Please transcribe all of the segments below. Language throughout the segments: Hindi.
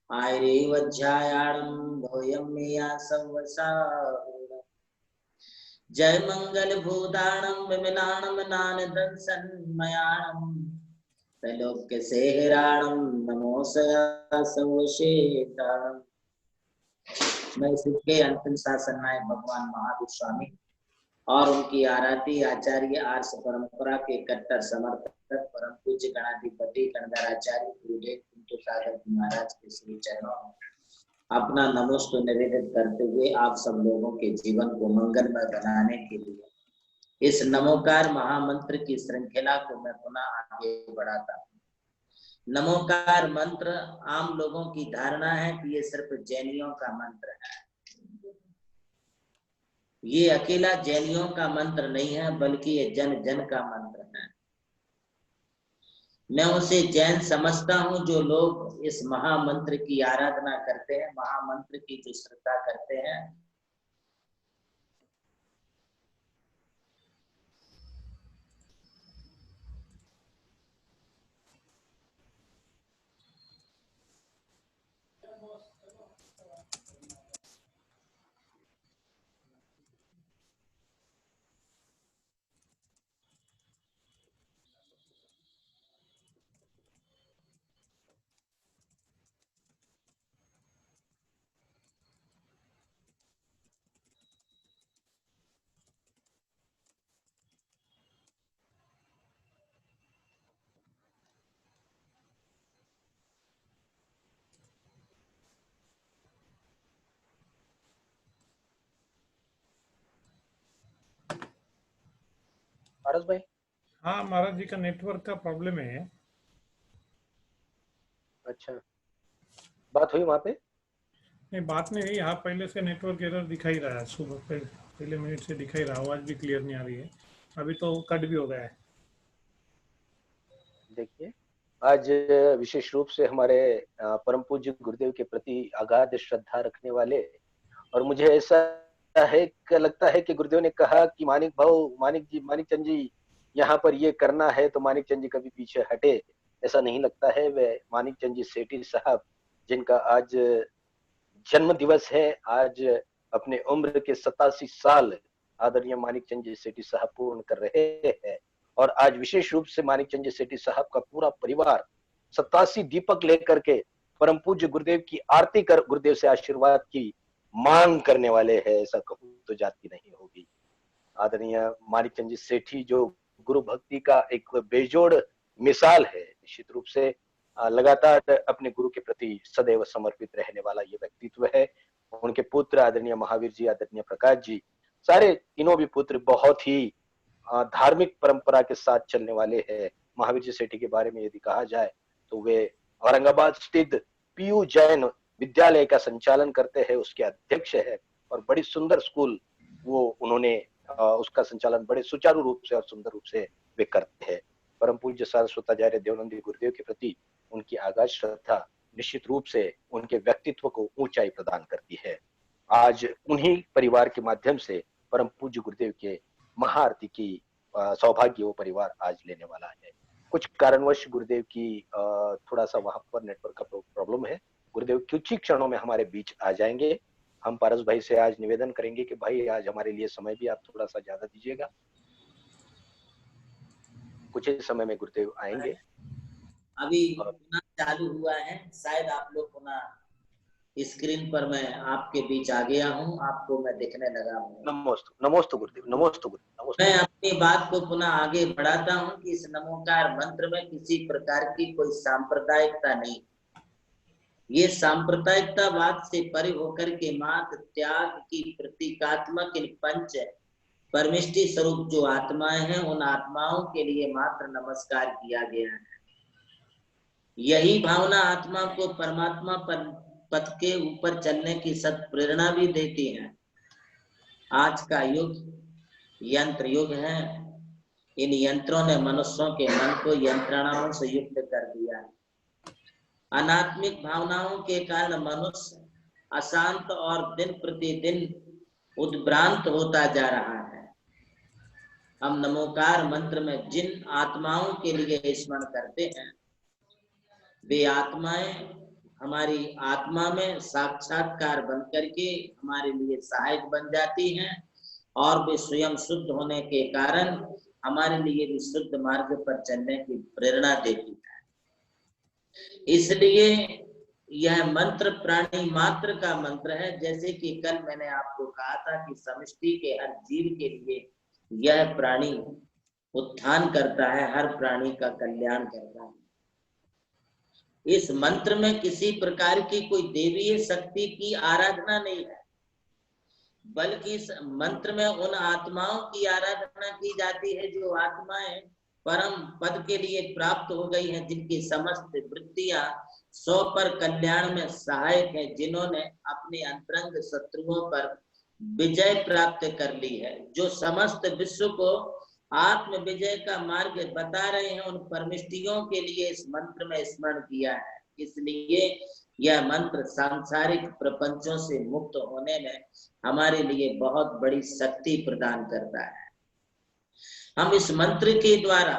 आयरेवध्यायाणं भोयं मेया संवसा। जय मंगल भूताणं विमलाणं नानदंसन्मयाणं त्रैलोक्य सेहराणं नमोसया सर्वशेषाणं। मैं इसके अंतिम शासन नायक भगवान महावीर स्वामी और उनकी आराध्य आचार्य आर्ष परंपरा के कट्टर समर्थक परम पूज्य गणाधिपति गणधराचार्य गुरुदेव कुंतु सागर जी महाराज के श्री चरणों में अपना नमोस्तु निवेदित करते हुए आप सब लोगों के जीवन को मंगलमय बनाने के लिए इस नमोकार महामंत्र की श्रृंखला को मैं पुनः आगे बढ़ाता हूँ। नमोकार मंत्र आम लोगों की धारणा है कि ये सिर्फ जैनियों का मंत्र है। ये अकेला जैनियों का मंत्र नहीं है, बल्कि ये जन जन का मंत्र है। मैं उसे जैन समझता हूं जो लोग इस महामंत्र की आराधना करते हैं, महामंत्र की जो श्रद्धा करते हैं। पारस भाई, हाँ महाराज जी का नेटवर्क का प्रॉब्लम है। अच्छा बात हुई वहाँ पे? नहीं बात नहीं हुई, यहाँ पहले से नेटवर्क एरर दिखा ही रहा है, सुबह पहले मिनट से दिखा ही रहा, आवाज भी क्लियर नहीं आ रही है। अभी तो कट भी हो गया है। देखिए, आज विशेष रूप से हमारे परम पूज्य गुरुदेव के प्रति अगाध श्रद्धा रखने वाले, और मुझे ऐसा है कि लगता है कि गुरुदेव ने कहा कि मानिक चंद जी यहाँ पर ये करना है, तो मानिक चंद जी कभी पीछे हटे, ऐसा नहीं लगता है। वे मानिक चंद जी सेठी साहब, जिनका आज जन्म दिवस है, आज अपने उम्र के 87 साल आदरणीय मानिक चंद जी सेठी साहब पूर्ण कर रहे हैं। और आज विशेष रूप से मानिक चंद जी सेठी साहब का पूरा परिवार 87 दीपक लेकर के परम पूज्य गुरुदेव की आरती कर गुरुदेव से आशीर्वाद की मांग करने वाले हैं, ऐसा कहूं तो जाती नहीं होगी। आदरणीय मानिक चंद जी सेठी जो गुरु भक्ति का एक बेजोड़ मिसाल है, निश्चित रूप से लगातार अपने गुरु के प्रति सदैव समर्पित रहने वाला ये व्यक्तित्व है। उनके पुत्र आदरणीय महावीर जी, आदरणीय प्रकाश जी, सारे तीनों भी पुत्र बहुत ही धार्मिक परंपरा के साथ चलने वाले हैं। महावीर जी सेठी के बारे में यदि कहा जाए तो वे औरंगाबाद स्थित पीयू जैन विद्यालय का संचालन करते हैं, उसके अध्यक्ष है, और बड़ी सुंदर स्कूल वो उन्होंने उसका संचालन बड़े सुचारू रूप से और सुंदर रूप से वे करते हैं। परम पूज्य सारस्वताचार्य देवानंद गुरुदेव के प्रति उनकी आगाध श्रद्धा निश्चित रूप से उनके व्यक्तित्व को ऊंचाई प्रदान करती है। आज उन्हीं परिवार के माध्यम से परम पूज्य गुरुदेव के महाआरती की सौभाग्य वो परिवार आज लेने वाला है। कुछ कारणवश गुरुदेव की थोड़ा सा वहां पर नेटवर्क का प्रॉब्लम है। गुरुदेव कुछ ही क्षणों में हमारे बीच आ जाएंगे। हम पारस भाई से आज निवेदन करेंगे कि भाई आज हमारे लिए समय भी आप थोड़ा सा ज्यादा दीजिएगा। कुछ ही समय में गुरुदेव आएंगे। अभी पुनः चालू हुआ है, शायद आप लोग पुनः स्क्रीन पर मैं आपके बीच आ गया हूँ, आपको मैं दिखने लगा हूँ। नमोस्तु गुरुदेव, नमोस्तु गुरुदेव। मैं अपनी बात को पुनः आगे बढ़ाता हूँ कि इस नमोकार मंत्र में किसी प्रकार की कोई सांप्रदायिकता नहीं। ये सांप्रदायिकतावाद से परे होकर के मात्र त्याग की प्रतीकात्मक इन पंच परमिष्टि स्वरूप जो आत्माएं हैं, उन आत्माओं के लिए मात्र नमस्कार किया गया है। यही भावना आत्मा को परमात्मा पर पथ के ऊपर चलने की सत प्रेरणा भी देती है। आज का युग यंत्र युग है। इन यंत्रों ने मनुष्यों के मन को यंत्रणाओं से युक्त कर दिया है। अनात्मिक भावनाओं के कारण मनुष्य अशांत और दिन प्रतिदिन उद्भ्रांत होता जा रहा है। हम नमोकार मंत्र में जिन आत्माओं के लिए स्मरण करते हैं, वे आत्माएं हमारी आत्मा में साक्षात्कार बन करके हमारे लिए सहायक बन जाती हैं और वे स्वयं शुद्ध होने के कारण हमारे लिए भी शुद्ध मार्ग पर चलने की प्रेरणा देती है। इसलिए यह मंत्र प्राणी मात्र का मंत्र है। जैसे कि कल मैंने आपको कहा था कि समष्टि के हर जीव के लिए यह प्राणी उत्थान करता है, हर प्राणी का कल्याण करता है। इस मंत्र में किसी प्रकार की कोई देवीय शक्ति की आराधना नहीं है, बल्कि इस मंत्र में उन आत्माओं की आराधना की जाती है जो आत्माएं परम पद के लिए प्राप्त हो गई हैं, जिनकी समस्त वृत्तियां 100 पर कल्याण में सहायक है, जिन्होंने अपने अंतरंग शत्रुओं पर विजय प्राप्त कर ली है, जो समस्त विश्व को आत्म विजय का मार्ग बता रहे हैं। उन परमिष्टियों के लिए इस मंत्र में स्मरण किया है। इसलिए यह मंत्र सांसारिक प्रपंचों से मुक्त होने में हमारे लिए बहुत बड़ी शक्ति प्रदान करता है। हम इस मंत्र के द्वारा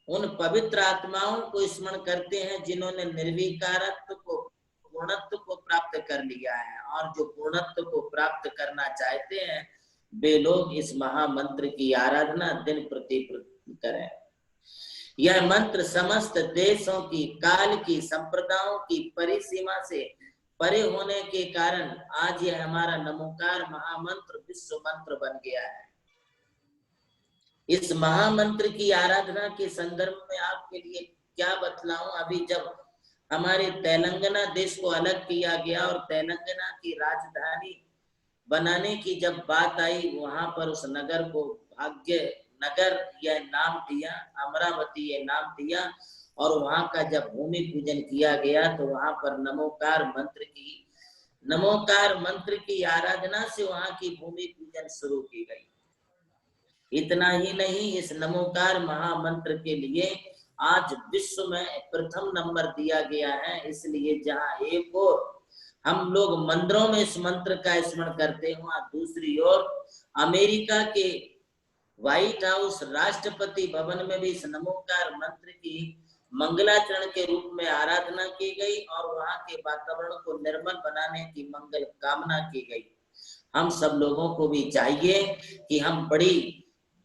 उन पवित्र आत्माओं को स्मरण करते हैं जिन्होंने निर्विकारत्व को, पूर्णत्व को प्राप्त कर लिया है, और जो पूर्णत्व को प्राप्त करना चाहते हैं वे लोग इस महामंत्र की आराधना दिन प्रतिदिन करें। यह मंत्र समस्त देशों की, काल की, संप्रदायों की परिसीमा से परे होने के कारण आज यह हमारा नमोकार महामंत्र विश्व मंत्र बन गया है। इस महामंत्र की आराधना के संदर्भ में आपके लिए क्या बतलाऊं। अभी जब हमारे तेलंगाना देश को अलग किया गया और तेलंगाना की राजधानी बनाने की जब बात आई, वहां पर उस नगर को भाग्य नगर यह नाम दिया, अमरावती यह नाम दिया, और वहां का जब भूमि पूजन किया गया तो वहां पर नमोकार मंत्र की आराधना से वहां की भूमि पूजन शुरू की गई। इतना ही नहीं, इस नमोकार महामंत्र के लिए आज विश्व में प्रथम नंबर दिया गया है। इसलिए जहां एक और हम लोग मंदिरों में इस मंत्र का स्मरण करते हैं, वहां दूसरी ओर अमेरिका के व्हाइट हाउस राष्ट्रपति भवन में भी इस नमोकार मंत्र की मंगलाचरण के रूप में आराधना की गई और वहां के वातावरण को निर्मल बनाने की मंगल कामना की गई। हम सब लोगों को भी चाहिए कि हम बड़ी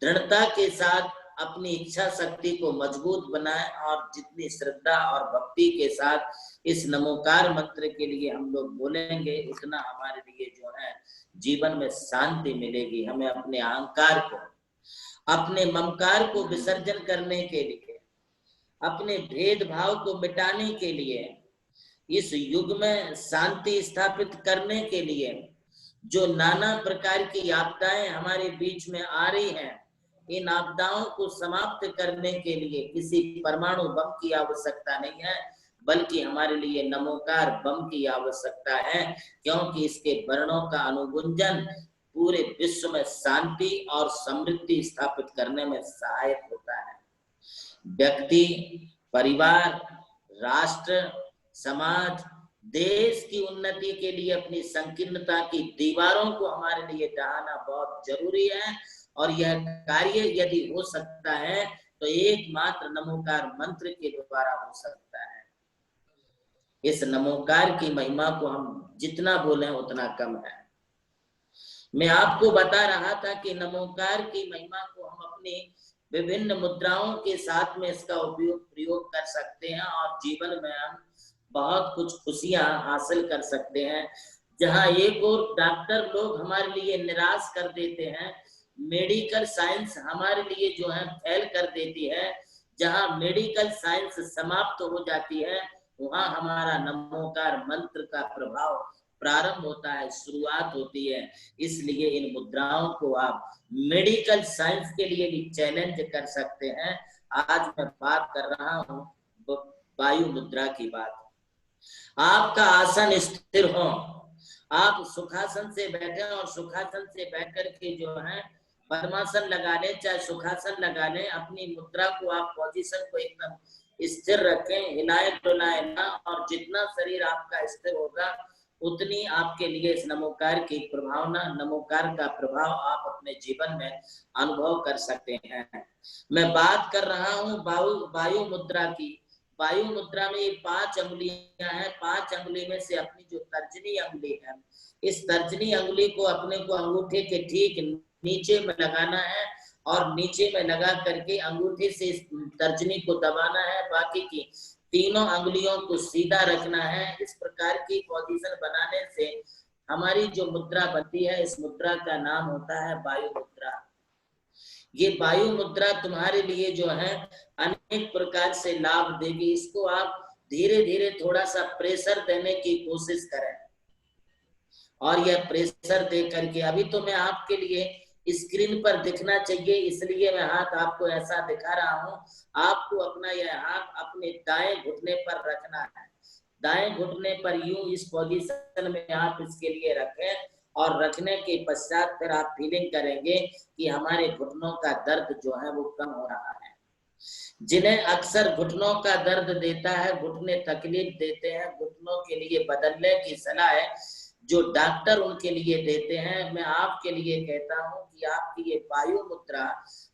दृढ़ता के साथ अपनी इच्छा शक्ति को मजबूत बनाएं और जितनी श्रद्धा और भक्ति के साथ इस नमोकार मंत्र के लिए हम लोग बोलेंगे, उतना हमारे लिए जो है जीवन में शांति मिलेगी। हमें अपने अहंकार को, अपने ममकार को विसर्जन करने के लिए, अपने भेदभाव को मिटाने के लिए, इस युग में शांति स्थापित करने के लिए जो नाना प्रकार की आपदाएं हमारे बीच में आ रही हैं, इन आपदाओं को समाप्त करने के लिए किसी परमाणु बम की आवश्यकता नहीं है, बल्कि हमारे लिए नमोकार बम की आवश्यकता है, क्योंकि इसके वर्णों का अनुगुंजन पूरे विश्व में शांति और समृद्धि स्थापित करने में सहायक होता है। व्यक्ति, परिवार, राष्ट्र, समाज, देश की उन्नति के लिए अपनी संकीर्णता की दीवारों को हमारे लिए ढहाना बहुत जरूरी है, और यह कार्य यदि हो सकता है तो एकमात्र नमोकार मंत्र के द्वारा हो सकता है। इस नमोकार की महिमा को हम जितना बोलें उतना कम है। मैं आपको बता रहा था कि नमोकार की महिमा को हम अपनी विभिन्न मुद्राओं के साथ में इसका प्रयोग कर सकते हैं और जीवन में हम बहुत कुछ खुशियां हासिल कर सकते हैं। जहां एक और डॉक्टर लोग हमारे लिए निराश कर देते हैं, मेडिकल साइंस हमारे लिए जो है फेल कर देती है, जहां मेडिकल साइंस समाप्त हो जाती है, वहां हमारा नमोकार मंत्र का प्रभाव प्रारंभ होता है, शुरुआत होती है। इसलिए इन मुद्राओं को आप मेडिकल साइंस के लिए भी चैलेंज कर सकते हैं। आज मैं बात कर रहा हूं वायु मुद्रा की बात। आपका आसन स्थिर हो, आप सुखासन से बैठे और सुखासन से बैठ करके जो है पद्मासन लगा ले, चाहे सुखासन लगा ले, अपनी मुद्रा को आप पोजीशन को एकदम स्थिर रखें, हिलाए डुलाए ना, और जितना शरीर आपका स्थिर होगा उतनी आपके लिए इस नमोकार की प्रभावना, नमोकार का प्रभाव आप अपने जीवन में अनुभव कर सकते हैं। मैं बात कर रहा हूं वायु मुद्रा की। वायु मुद्रा में ये 5 अंगुलियां हैं। 5 अंगुली में से अपनी जो तर्जनी अंगुली है, इस तर्जनी अंगुली को अपने को अंगूठे के ठीक नीचे में लगाना है और नीचे में लगा करके अंगूठे से इस तर्जनी को दबाना है। बाकी की तीनों अंगुलियों को सीधा रखना है। इस प्रकार की पोजीशन बनाने से हमारी जो मुद्रा बनती है, इस मुद्रा का नाम होता है वायु मुद्रा। ये वायु मुद्रा तुम्हारे लिए जो है अनेक प्रकार से लाभ देगी। इसको आप धीरे धीरे थोड़ा सा प्रेशर देने की कोशिश करें और यह प्रेशर दे करके, अभी तो मैं आपके लिए स्क्रीन पर दिखना चाहिए इसलिए मैं हाथ आपको ऐसा दिखा रहा हूं। आपको अपना यह हाथ अपने दाएं घुटने पर रखना है। दाएं घुटने पर यूं इस पोजीशन में आप इसके लिए रखें और रखने के पश्चात फिर आप फीलिंग करेंगे कि हमारे घुटनों का दर्द जो है वो कम हो रहा है। जिन्हें अक्सर घुटनों का दर्द देता है, घुटने तकलीफ देते हैं, घुटनों के लिए बदलने की सलाह है जो डॉक्टर उनके लिए देते हैं, मैं आपके लिए कहता हूं कि आपकी ये वायु मुद्रा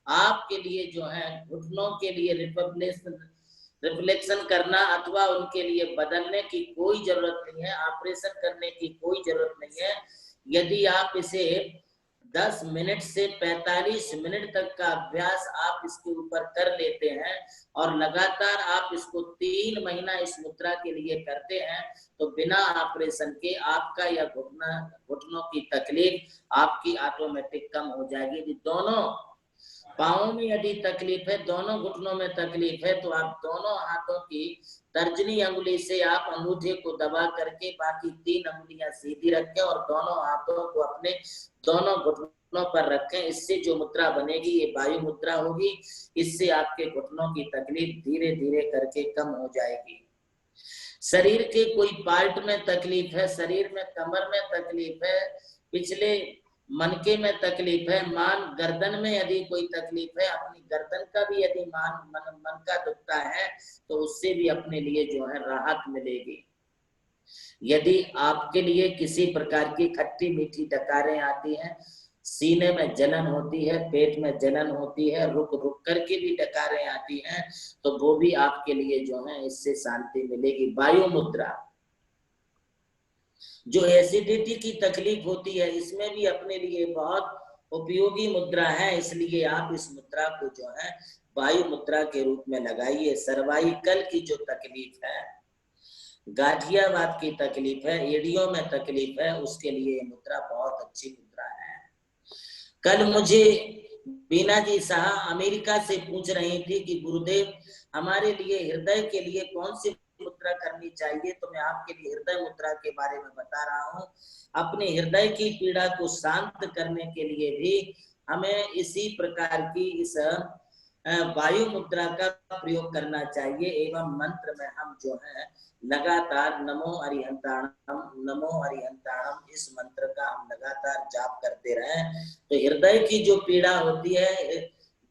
आपके लिए जो है घुटनों के लिए रिफ्लेक्शन करना अथवा उनके लिए बदलने की कोई जरूरत नहीं है, ऑपरेशन करने की कोई जरूरत नहीं है। यदि आप इसे 10 मिनट से 45 मिनट तक का अभ्यास आप इसके ऊपर कर लेते हैं और लगातार आप इसको 3 महीना इस मुद्रा के लिए करते हैं तो बिना ऑपरेशन के आपका यह घुटनों की तकलीफ आपकी ऑटोमेटिक कम हो जाएगी। यदि दोनों पाँव में यदि तकलीफ है, दोनों घुटनों में तकलीफ है, तो आप दोनों हाथों की तर्जनी अंगुली से आप अंगूठे को दबा करके बाकी 3 अंगुलियां सीधी रखें और दोनों हाथों को अपने दोनों घुटनों पर रखें। इससे जो मुद्रा बनेगी ये वायु मुद्रा होगी। इससे आपके घुटनों की तकलीफ धीरे धीरे करके कम हो जाएगी। शरीर के कोई पार्ट में तकलीफ है, शरीर में कमर में तकलीफ है, पिछले मनके में तकलीफ है, मान गर्दन में यदि कोई तकलीफ है, अपनी गर्दन का भी यदि मन का दुखता है तो उससे भी अपने लिए जो है राहत मिलेगी। यदि आपके लिए किसी प्रकार की खट्टी मीठी डकारें आती हैं, सीने में जलन होती है, पेट में जलन होती है, रुक रुक करके भी डकारें आती हैं, तो वो भी आपके लिए जो है इससे शांति मिलेगी। वायु मुद्रा जो एसिडिटी की तकलीफ होती है, इसमें भी अपने लिए बहुत उपयोगी मुद्रा है, इसलिए आप इस मुद्रा को जो है वायु मुद्रा के रूप में लगाइए। सर्वाइकल की जो तकलीफ है, गाठियावाद की तकलीफ है, एड़ियों में तकलीफ है, उसके लिए ये मुद्रा बहुत अच्छी मुद्रा है। कल मुझे बीना जी साहब अमेरिका से पूछ रही थी कि गुरुदेव हमारे लिए हृदय के लिए कौन सी मुद्रा करनी चाहिए, तो मैं आपके लिए हृदय मुद्रा के बारे में बता रहा हूँ। अपने हृदय की पीड़ा को शांत करने के लिए भी हमें इसी प्रकार की इस वायु मुद्रा का प्रयोग करना चाहिए एवं मंत्र में हम जो है लगातार नमो अरिहंताणम नमो अरिहंताणम इस मंत्र का हम लगातार जाप करते रहें तो हृदय की जो पीड़ा होती है,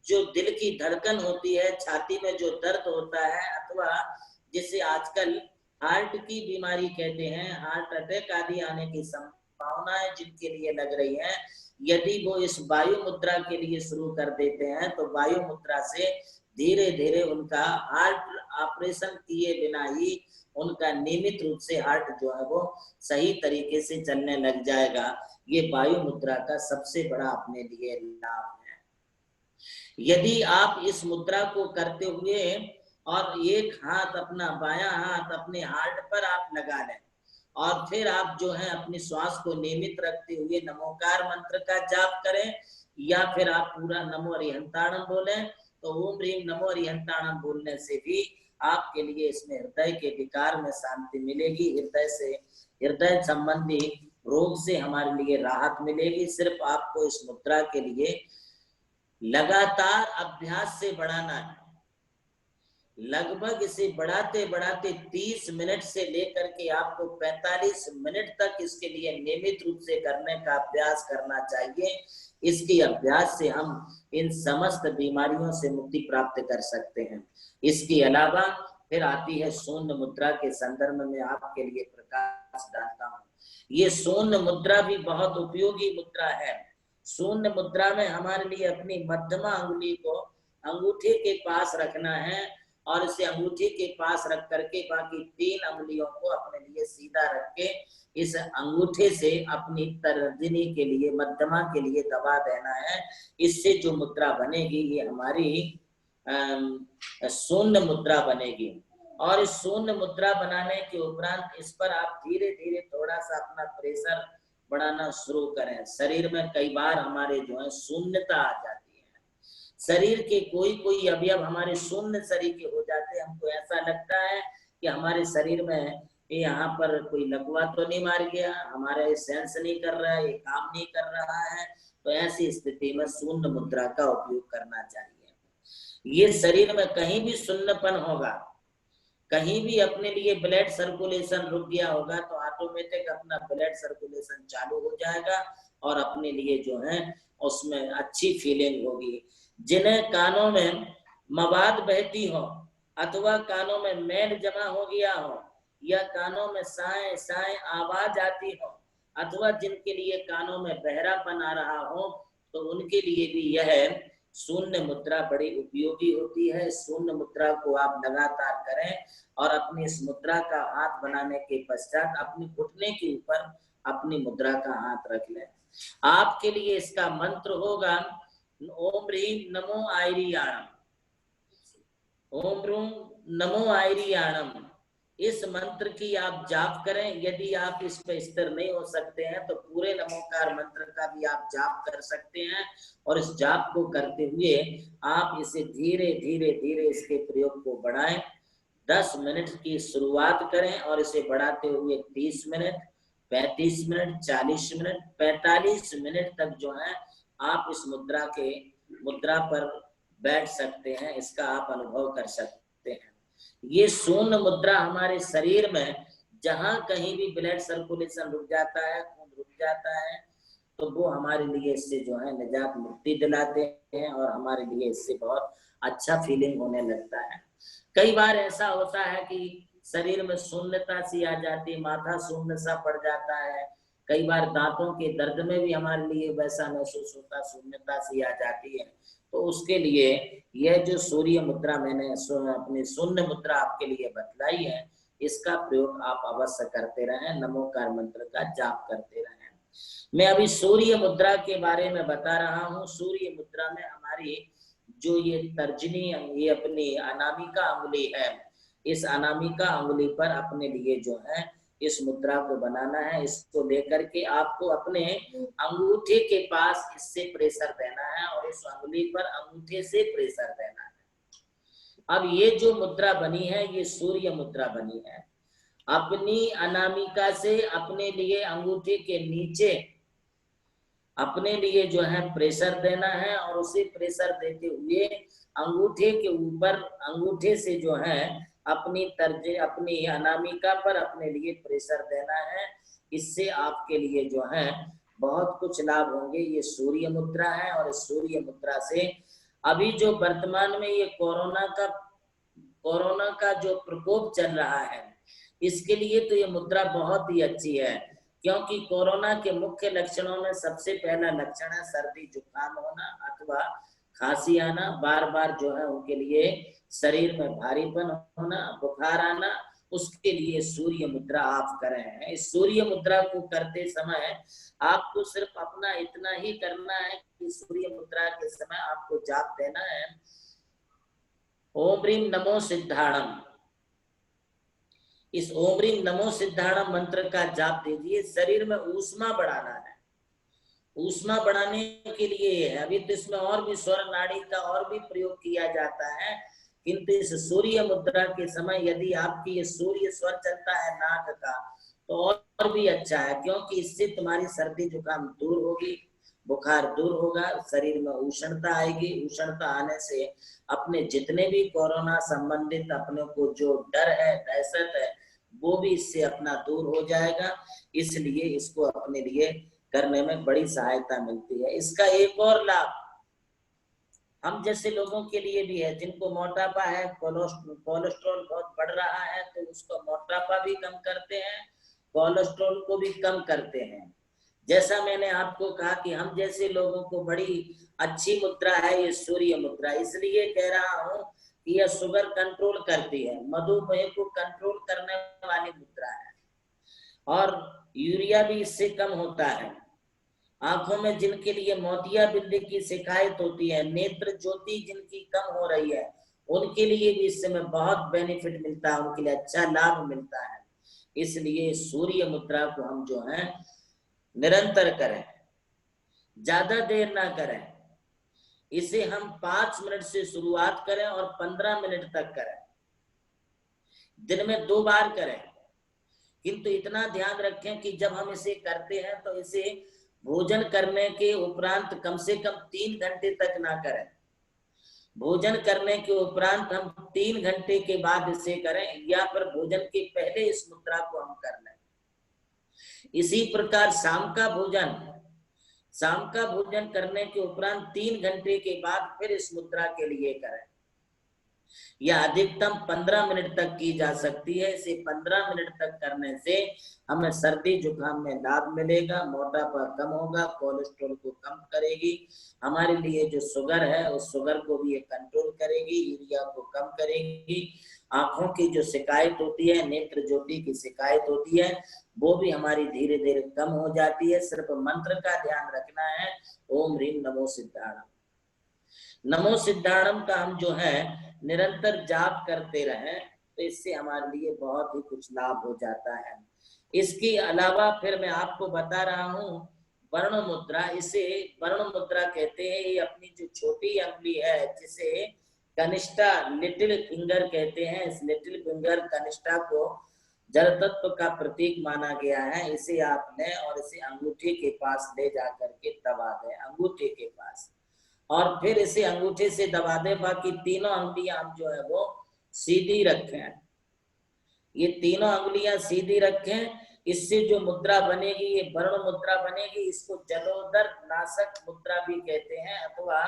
जो दिल की धड़कन होती है, छाती में जो दर्द होता है अथवा जिसे आजकल हार्ट की बीमारी कहते हैं, हार्ट अटैक आदि आने की संभावनाएं जिनके लिए लग रही है, यदि वो इस वायु मुद्रा के लिए शुरू कर देते हैं तो वायु मुद्रा से धीरे धीरे उनका हार्ट ऑपरेशन किए बिना ही उनका नियमित रूप से हार्ट जो है वो सही तरीके से चलने लग जाएगा। ये वायु मुद्रा का सबसे बड़ा अपने लिए लाभ है। यदि आप इस मुद्रा को करते हुए और एक हाथ अपना बायां हाथ अपने हार्ट पर आप लगा लें और फिर आप जो है अपनी श्वास को नियमित रखते हुए नमोकार मंत्र का जाप करें या फिर आप पूरा नमो अरिहंताणम बोलें, तो ओम ह्रीम नमो अरिहंताणम बोलने से भी आपके लिए इसमें हृदय के विकार में शांति मिलेगी, हृदय संबंधी रोग से हमारे लिए राहत मिलेगी। सिर्फ आपको इस मुद्रा के लिए लगातार अभ्यास से बढ़ाना है। लगभग इसे बढ़ाते बढ़ाते 30 मिनट से लेकर के आपको 45 मिनट तक इसके लिए नियमित रूप से करने का अभ्यास करना चाहिए। इसके अभ्यास से हम इन समस्त बीमारियों से मुक्ति प्राप्त कर सकते हैं। इसके अलावा फिर आती है शून्य मुद्रा के संदर्भ में आपके लिए प्रकाश डालता हूँ। ये शून्य मुद्रा भी बहुत उपयोगी मुद्रा है। शून्य मुद्रा में हमारे लिए अपनी मध्यमा अंगुली को अंगूठे के पास रखना है और इसे अंगूठी के पास रख करके बाकी 3 अंगुलियों को अपने लिए सीधा रख के इस अंगूठे से अपनी तर्जनी के लिए, मध्यमा के लिए दबा देना है। इससे जो मुद्रा बनेगी ये हमारी शून्य मुद्रा बनेगी। और इस शून्य मुद्रा बनाने के उपरांत इस पर आप धीरे धीरे थोड़ा सा अपना प्रेशर बढ़ाना शुरू करें। शरीर में कई बार हमारे जो है शून्यता आ जाती है, शरीर के कोई कोई अवयव हमारे शून्य शरीर के हो जाते हैं। हमको ऐसा लगता है कि हमारे शरीर में यहाँ पर कोई लकवा तो नहीं मार गया, हमारा ये सेंस नहीं कर रहा है, ये काम नहीं कर रहा है। तो ऐसी स्थिति में शून्य मुद्रा का उपयोग करना चाहिए। ये शरीर में कहीं भी शून्यपन होगा, कहीं भी अपने लिए ब्लड सर्कुलेशन रुक गया होगा तो ऑटोमेटिक अपना ब्लड सर्कुलेशन चालू हो जाएगा और अपने लिए जो है उसमें अच्छी फीलिंग होगी। जिन्हें कानों में मवाद बहती हो अथवा कानों में मैल जमा हो गया हो या कानों में साए साए आवाज आती हो अथवा जिनके लिए कानों में बहरापन आ रहा हो तो उनके लिए भी यह शून्य मुद्रा बड़ी उपयोगी होती है। शून्य मुद्रा को आप लगातार करें और अपनी इस मुद्रा का हाथ बनाने के पश्चात अपने घुटने के ऊपर अपनी मुद्रा का हाथ रख लें। आपके लिए इसका मंत्र होगा ओम ह्रीं नमो आयरियाणम, ओम ह्रूं नमो आयरियाणम। इस मंत्र की आप जाप करें। यदि आप इस पे स्थिर नहीं हो सकते हैं तो पूरे नमोकार मंत्र का भी आप जाप कर सकते हैं। और इस जाप को करते हुए आप इसे धीरे धीरे धीरे इसके प्रयोग को बढ़ाएं। 10 मिनट की शुरुआत करें और इसे बढ़ाते हुए 30 मिनट, 35 मिनट, 40 मिनट, 45 मिनट तक जो है आप इस मुद्रा पर बैठ सकते हैं। इसका आप अनुभव कर सकते हैं। ये शून्य मुद्रा हमारे शरीर में जहां कहीं भी ब्लड सर्कुलेशन रुक जाता है, खून रुक जाता है, तो वो हमारे लिए इससे जो है निजात मुक्ति दिलाते हैं और हमारे लिए इससे बहुत अच्छा फीलिंग होने लगता है। कई बार ऐसा होता है कि शरीर में शून्यता सी आ जाती है, माथा शून्य सा पड़ जाता है। कई बार दांतों के दर्द में भी हमारे लिए वैसा महसूस होता, शून्यता सी आ जाती है। तो उसके लिए यह जो सूर्य मुद्रा मैंने अपनी शून्य मुद्रा आपके लिए बतलाई है, इसका प्रयोग आप अवश्य करते रहें, नमोकार मंत्र का जाप करते रहें। मैं अभी सूर्य मुद्रा के बारे में बता रहा हूँ। सूर्य मुद्रा में हमारी जो ये तर्जनी, ये अपनी अनामिका अंगुली है, इस अनामिका अंगुली पर अपने लिए जो है इस मुद्रा को बनाना है। इसको लेकर के आपको अपने अंगूठे के पास इससे प्रेशर देना है और इस अंगुली पर अंगूठे से प्रेशर देना है। अब ये जो मुद्रा बनी है ये सूर्य मुद्रा बनी है। अपनी अनामिका से अपने लिए अंगूठे के नीचे अपने लिए जो है प्रेशर देना है और उसे प्रेशर देते हुए अंगूठे के ऊपर अंगूठे से जो है अपनी अनामिका पर अपने लिए प्रेशर देना है। इससे आपके लिए जो है बहुत कुछ लाभ होंगे। ये सूर्य मुद्रा है और इस सूर्य मुद्रा से अभी जो वर्तमान में ये कोरोना का जो प्रकोप चल रहा है, इसके लिए तो ये मुद्रा बहुत ही अच्छी है। क्योंकि कोरोना के मुख्य लक्षणों में सबसे पहला लक्षण है सर्दी जुकाम होना अथवा खांसी आना, बार बार जो है उनके लिए शरीर में भारीपन होना, बुखार आना। उसके लिए सूर्य मुद्रा आप कर रहे हैं। इस सूर्य मुद्रा को करते समय आपको सिर्फ अपना इतना ही करना है कि सूर्य मुद्रा के समय आपको जाप देना है ओम ह्रीं नमो सिद्धाणम। इस ओम ह्रीं नमो सिद्धाणम मंत्र का जाप दीजिए। शरीर में ऊष्मा बढ़ाना है। ऊष्मा बढ़ाने के लिए है। अभी तो इसमें और भी स्वर नाड़ी का और भी प्रयोग किया जाता है, किंतु इस सूर्य मुद्रा के समय यदि आपकी ये सूर्य स्वर चलता है नाक का तो और भी अच्छा है, क्योंकि इससे तुम्हारी सर्दी जुकाम दूर होगी, बुखार दूर होगा, शरीर में उष्णता आएगी। उष्णता आने से अपने जितने भी कोरोना संबंधित अपने को जो डर है, दहशत है, वो भी इससे अपना दूर हो जाएगा। इसलिए इसको अपने लिए करने में बड़ी सहायता मिलती है। इसका एक और लाभ हम जैसे लोगों के लिए भी है, जिनको मोटापा है, कोलेस्ट्रॉल बहुत बढ़ रहा है, तो उसको मोटापा भी कम करते हैं, कोलेस्ट्रॉल को भी कम करते हैं। जैसा मैंने आपको कहा कि हम जैसे लोगों को बड़ी अच्छी मुद्रा है ये सूर्य मुद्रा। इसलिए कह रहा हूं यह शुगर कंट्रोल करती है, मधुमेह को कंट्रोल करने वाली मुद्रा है, और यूरिया भी इससे कम होता है। आंखों में जिनके लिए मोतियाबिंद की शिकायत होती है, नेत्र ज्योति जिनकी कम हो रही है, उनके लिए भी इससे में बहुत बेनिफिट मिलता है, उनके लिए अच्छा लाभ मिलता है। इसलिए सूर्य मुद्रा को हम जो है निरंतर करें, ज्यादा देर ना करें। इसे हम 5 मिनट से शुरुआत करें और 15 मिनट तक करें, दिन में 2 बार करें। किंतु इतना ध्यान रखें कि जब हम इसे करते हैं तो इसे भोजन करने के उपरांत कम से कम 3 घंटे तक ना करें। भोजन करने के उपरांत हम 3 घंटे के बाद इसे करें, या फिर भोजन के पहले इस मुद्रा को हम कर लें। इसी प्रकार शाम का भोजन करने के उपरांत 3 घंटे के बाद फिर इस मुद्रा के लिए करें। यह अधिकतम 15 मिनट तक की जा सकती है। इसे 15 मिनट तक करने से हमें सर्दी जुकाम में लाभ मिलेगा, मोटापा कम होगा, कोलेस्ट्रॉल को कम करेगी, हमारे लिए जो शुगर है उस शुगर को भी ये कंट्रोल करेगी, यूरिया को कम करेगी, आंखों की जो शिकायत होती है, नेत्र ज्योति की शिकायत होती है, वो भी हमारी धीरे धीरे कम हो जाती है। सिर्फ मंत्र का ध्यान रखना है, ओम ह्रीम नमो सिद्धाणम। नमो सिद्धाणम का हम जो है निरंतर जाप करते रहें तो इससे हमारे लिए बहुत ही कुछ लाभ हो जाता है। इसके अलावा फिर मैं आपको बता रहा हूँ वर्ण मुद्रा। इसे वर्ण मुद्रा कहते हैं। ये अपनी जो छोटी अंगुली है जिसे कनिष्ठा लिटिल फिंगर कहते हैं, इस लिटिल फिंगर कनिष्ठा को जल तत्व का प्रतीक माना गया है। इसे आप लें और इसे अंगूठे के पास ले जाकर के दबा दें, अंगूठे के पास, और फिर इसे अंगूठे से दबा दें। बाकी तीनों अंगुलियां हम जो है वो सीधी रखें, ये तीनों अंगुलियां सीधी रखें। इससे जो मुद्रा बनेगी ये वर्ण मुद्रा बनेगी। इसको जलोदर नाशक मुद्रा भी कहते हैं अथवा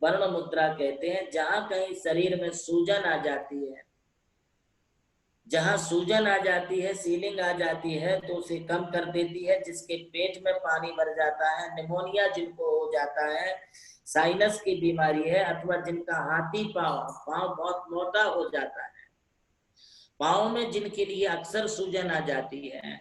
वर्ण मुद्रा कहते हैं। जहां कहीं शरीर में सूजन आ जाती है, जहां सूजन आ जाती है, सीलिंग आ जाती है, तो उसे कम कर देती है। जिसके पेट में पानी भर जाता है, निमोनिया जिनको हो जाता है, साइनस की बीमारी है, अथवा जिनका हाथी पांव बहुत मोटा हो जाता है, पांव में जिनके लिए अक्सर सूजन आ जाती है,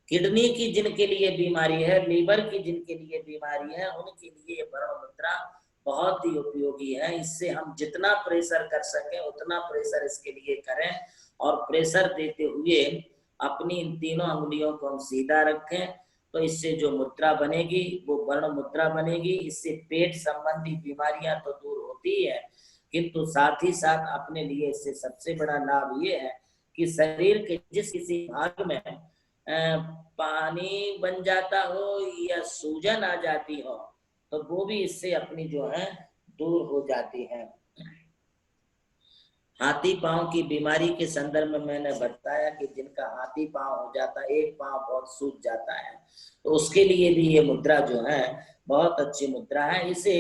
किडनी की जिनके लिए बीमारी है, लीवर की जिनके लिए बीमारी है, उनके लिए वर्ण मुद्रा बहुत ही उपयोगी है। इससे हम जितना प्रेशर कर सके उतना प्रेशर इसके लिए करें, और प्रेशर देते हुए अपनी इन तीनों अंगुलियों को हम सीधा रखें, तो इससे जो मुद्रा बनेगी वो वर्ण मुद्रा बनेगी। इससे पेट संबंधी बीमारियां तो दूर होती है, किंतु साथ ही साथ अपने लिए इससे सबसे बड़ा लाभ ये है कि शरीर के जिस किसी भाग में पानी बन जाता हो या सूजन आ जाती हो, तो वो भी इससे अपनी जो है दूर हो जाती है। हाथी पांव की बीमारी के संदर्भ में मैंने बताया कि जिनका हाथी पांव हो जाता है, एक पांव बहुत सूज जाता है, तो उसके लिए भी ये मुद्रा जो है बहुत अच्छी मुद्रा है। इसे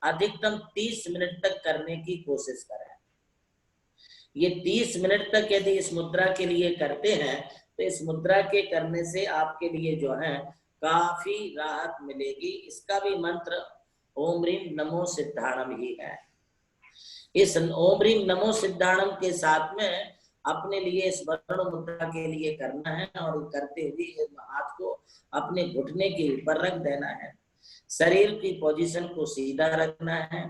अधिकतम 30 मिनट तक करने की कोशिश करें। ये 30 मिनट तक यदि इस मुद्रा के लिए करते हैं तो इस मुद्रा के करने से आपके लिए जो है काफी राहत मिलेगी। इसका भी मंत्र ओम ह्रीम नमो सिद्धाणम ही है। इस ओम ह्रीम नमो सिद्धाणम के साथ में अपने लिए इस वर्ण मुद्रा के लिए करना है, और करते हुए हाथ को अपने घुटने के ऊपर रख देना है, शरीर की पोजीशन को सीधा रखना है।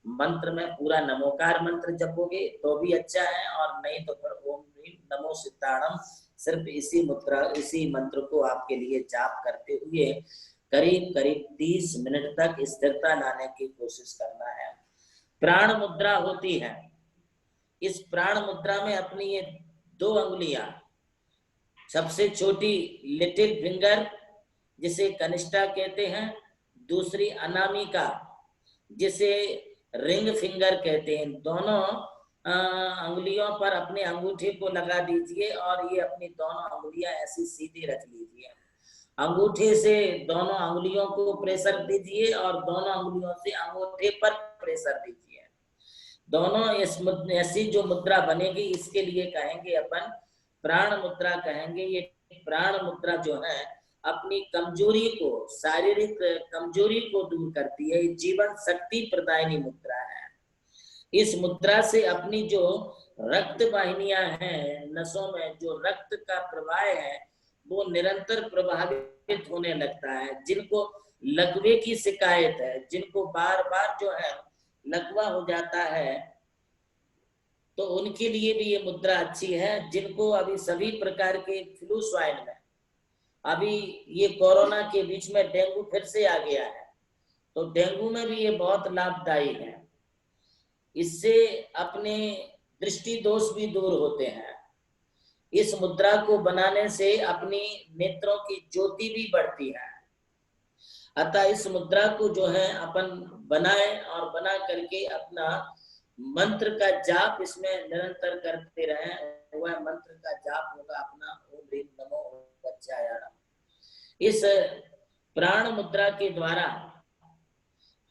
मंत्र में पूरा नमोकार मंत्र जपोगे तो भी अच्छा है, और नहीं तो फिर ओम ह्रीम नमो सिद्धाणम सिर्फ इसी मुद्रा इसी मंत्र को आपके लिए जाप करते हुए करीब करीब 30 मिनट तक स्थिरता लाने की कोशिश करना है। प्राण मुद्रा होती है। इस प्राण मुद्रा में अपनी ये 2 अंगुलियां, सबसे छोटी लिटिल फिंगर जिसे कनिष्ठा कहते हैं, दूसरी अनामिका जिसे रिंग फिंगर कहते हैं, दोनों अंगुलियों पर अपने अंगूठे को लगा दीजिए और ये अपनी दोनों अंगुलियां ऐसी सीधी रख लीजिए। अंगूठे से दोनों अंगुलियों को प्रेशर दीजिए और दोनों अंगुलियों से अंगूठे पर प्रेशर दीजिए। दोनों ऐसी जो मुद्रा बनेगी इसके लिए कहेंगे अपन प्राण मुद्रा कहेंगे। ये प्राण मुद्रा जो है अपनी कमजोरी को, शारीरिक कमजोरी को दूर करती है। जीवन शक्ति प्रदायनी मुद्रा है। इस मुद्रा से अपनी जो रक्त वाहिनियां हैं, नसों में जो रक्त का प्रवाह है वो निरंतर प्रभावित होने लगता है। जिनको लकवे की शिकायत है, जिनको बार बार जो है लकवा हो जाता है, तो उनके लिए भी ये मुद्रा अच्छी है। जिनको अभी सभी प्रकार के फ्लू स्वाइन में, अभी ये कोरोना के बीच में डेंगू फिर से आ गया है, तो डेंगू में भी ये बहुत लाभदायी है। इससे अपने दृष्टि दोष भी दूर होते हैं। इस मुद्रा को बनाने से अपनी नेत्रों की ज्योति भी बढ़ती है। अतः इस मुद्रा को जो है अपन बनाए और बना करके अपना मंत्र का जाप इसमें निरंतर करते रहें। वह मंत्र का जाप होगा अपना ओम ह्रीम नमो वज्राय नमः। इस प्राण मुद्रा के द्वारा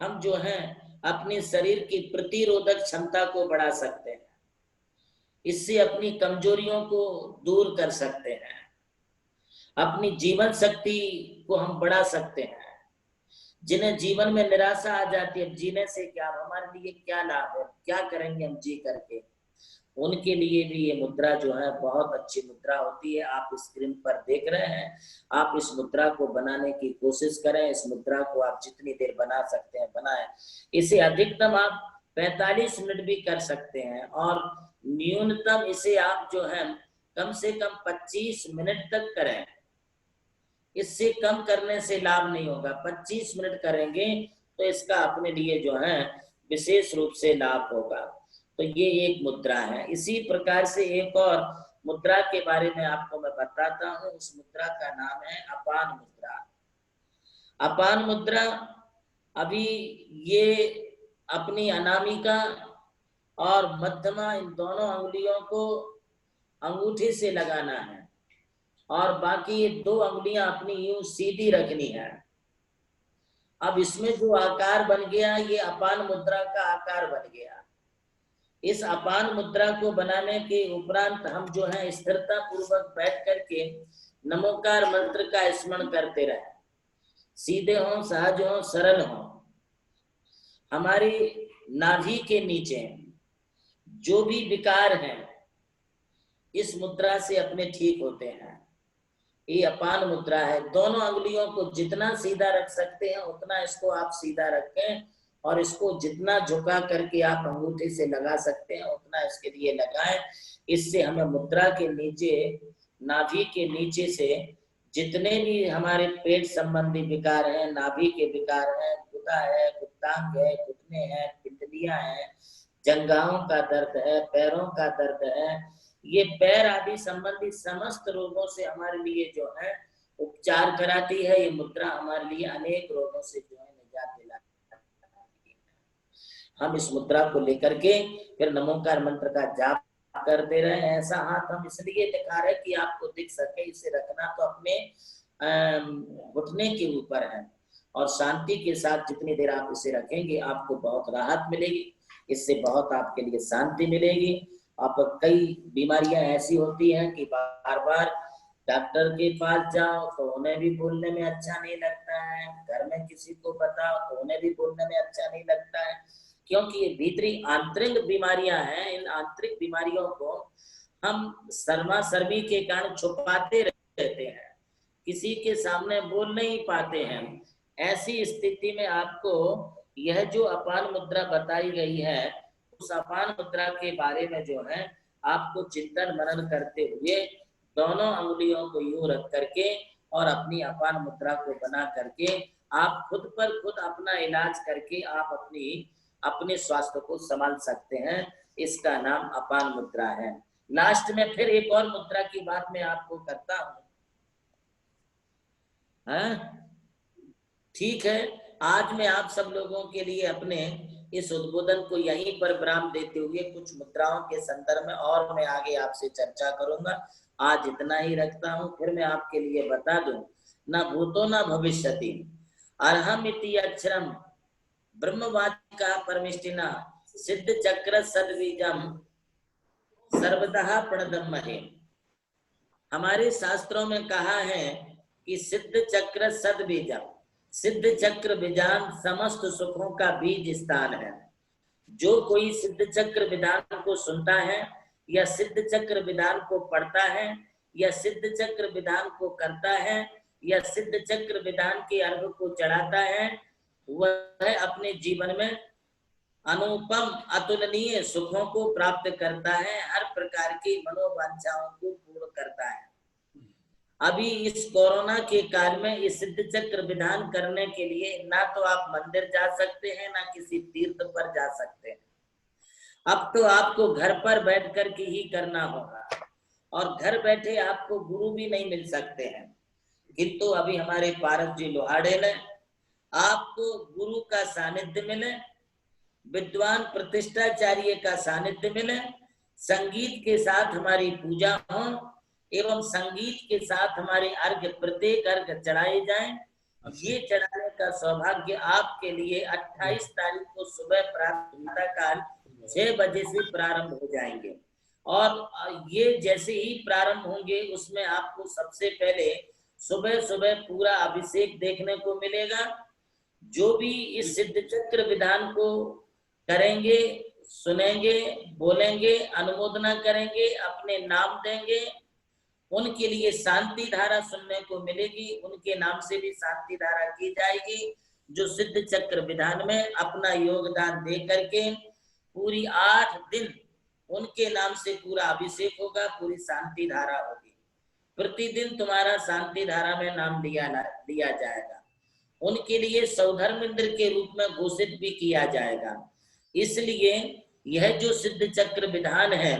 हम जो है अपने शरीर की प्रतिरोधक क्षमता को बढ़ा सकते हैं। इससे अपनी कमजोरियों को दूर कर सकते हैं, अपनी जीवन शक्ति को हम बढ़ा सकते हैं। जिन्हें जीवन में निराशा आ जाती है, जीने से क्या, हमारे लिए क्या लाभ है, क्या करेंगे हम जी करके, उनके लिए भी ये मुद्रा जो है बहुत अच्छी मुद्रा होती है। आप स्क्रीन पर देख रहे हैं, आप इस मुद्रा को बनाने की कोशिश करें। इस मुद्रा को आप जितनी देर बना सकते हैं बनाएं। इसे अधिकतम आप 45 मिनट भी कर सकते हैं और न्यूनतम इसे आप जो है कम से कम 25 मिनट तक करें। इससे कम करने से लाभ नहीं होगा। 25 मिनट करेंगे तो इसका अपने लिए जो है विशेष रूप से लाभ होगा। तो ये एक मुद्रा है। इसी प्रकार से एक और मुद्रा के बारे में आपको मैं बताता हूँ। उस मुद्रा का नाम है अपान मुद्रा। अपान मुद्रा अभी ये अपनी अनामिका और मध्यमा इन दोनों अंगुलियों को अंगूठे से लगाना है और बाकी ये 2 अंगुलियां अपनी यूं सीधी रखनी है। अब इसमें जो आकार बन गया ये अपान मुद्रा का आकार बन गया। इस अपान मुद्रा को बनाने के उपरांत हम जो है स्थिरता पूर्वक बैठ करके नमोकार मंत्र का स्मरण करते रहे। सीधे हों, सहज हों, सरल हों। हमारी नाभि के नीचे जो भी विकार हैं इस मुद्रा से अपने ठीक होते हैं। ये अपान मुद्रा है। दोनों अंगुलियों को जितना सीधा रख सकते हैं उतना इसको आप सीधा रखें और इसको जितना झुका करके आप अंगूठे से लगा सकते हैं उतना इसके लिए लगाएं। इससे हमें मुद्रा के नीचे, नाभि के नीचे से जितने भी हमारे पेट संबंधी विकार हैं, नाभि के विकार हैं, गुदा है, गुप्तांग है, घुटने हैं, पिंडलियां हैं, जंघाओं का दर्द है, पैरों का दर्द है, ये पैर आदि संबंधी समस्त रोगों से हमारे लिए जो है उपचार कराती है। ये मुद्रा हमारे लिए अनेक रोगों से जो है निजात दिलाती है। हम इस मुद्रा को लेकर के फिर नमोकार मंत्र का जाप करते रहे। ऐसा हाथ हम इसलिए दिखा रहे कि आपको दिख सके। इसे रखना तो अपने घुटने के ऊपर है और शांति के साथ जितनी देर आप इसे रखेंगे आपको बहुत राहत मिलेगी। इससे बहुत आपके लिए शांति मिलेगी। आप कई बीमारियां ऐसी होती हैं कि बार बार डॉक्टर के पास जाओ तो उन्हें भी बोलने में अच्छा नहीं लगता है, घर में किसी को बताओ तो उन्हें भी बोलने में अच्छा नहीं लगता है, क्योंकि ये भीतरी आंतरिक बीमारियां हैं। इन आंतरिक बीमारियों को हम शर्मा शर्मी के कारण छुपाते रहते हैं, किसी के सामने बोल नहीं पाते हैं। ऐसी स्थिति में आपको यह जो अपान मुद्रा बताई गई है उस अपान मुद्रा के बारे में जो है आपको चिंतन मनन करते हुए दोनों अंगुलियों को यूं रख करके और अपनी अपान मुद्रा को बना करके आप खुद पर खुद अपना इलाज करके आप अपने स्वास्थ्य को संभाल सकते हैं। इसका नाम अपान मुद्रा है। लास्ट में फिर एक और मुद्रा की बात मैं आपको करता हूं। ठीक है, आज मैं आप सब लोगों के लिए अपने इस उद्बोधन को यहीं पर विराम देते हुए कुछ मुद्राओं के संदर्भ में और मैं आगे आपसे चर्चा करूंगा। आज इतना ही रखता हूं। फिर मैं आपके लिए बता दूं, न भूतो न भविष्यति अर्हम इति अक्षरम ब्रह्मवाचिका परमिष्टिना सिद्ध चक्र सद्बीजम सर्वतः प्रणदम महे। हमारे शास्त्रों में कहा है कि सिद्ध चक्र सद्बीजम, सिद्ध चक्र बीजान समस्त सुखों का बीज स्थान है। जो कोई सिद्ध चक्र विधान को सुनता है या सिद्ध चक्र विधान को पढ़ता है या सिद्ध चक्र विधान को करता है या सिद्ध चक्र विधान के अर्घ को चढ़ाता है, वह अपने जीवन में अनुपम अतुलनीय सुखों को प्राप्त करता है, हर प्रकार की मनोवांछाओं को पूर्ण करता है। अभी इस कोरोना के काल में इस सिद्ध चक्र विधान करने के लिए ना तो आप मंदिर जा सकते हैं, ना किसी तीर्थ पर जा सकते हैं। अब तो आपको घर पर बैठ कर के ही करना होगा, और घर बैठे आपको गुरु भी नहीं मिल सकते हैं। किंतु अभी हमारे पारस जी लोहाड़े ने आपको गुरु का सानिध्य मिले, विद्वान प्रतिष्ठाचार्य का सानिध्य मिले, संगीत के साथ हमारी पूजा हो एवं संगीत के साथ हमारे अर्घ प्रत्येक अर्घ चढ़ाए जाएं। ये चढ़ाने का सौभाग्य आपके लिए 28 तारीख को सुबह प्रातः काल 6 बजे से प्रारंभ हो जाएंगे, और ये जैसे ही प्रारंभ होंगे उसमें आपको सबसे पहले सुबह सुबह पूरा अभिषेक देखने को मिलेगा। जो भी इस सिद्ध चक्र विधान को करेंगे, सुनेंगे, बोलेंगे, अनुमोदना करेंगे, अपने नाम देंगे, उनके लिए शांति धारा सुनने को मिलेगी, उनके नाम से भी शांति धारा की जाएगी। जो सिद्ध चक्र विधान में अपना योगदान दे करके पूरी 8 दिन उनके नाम से पूरा अभिषेक होगा, पूरी शांति धारा होगी। प्रतिदिन तुम्हारा शांति धारा में नाम लिया जाएगा। उनके लिए सौधर्म इंद्र के रूप में घोषित भी किया जाएगा। इसलिए यह जो सिद्ध चक्र विधान है,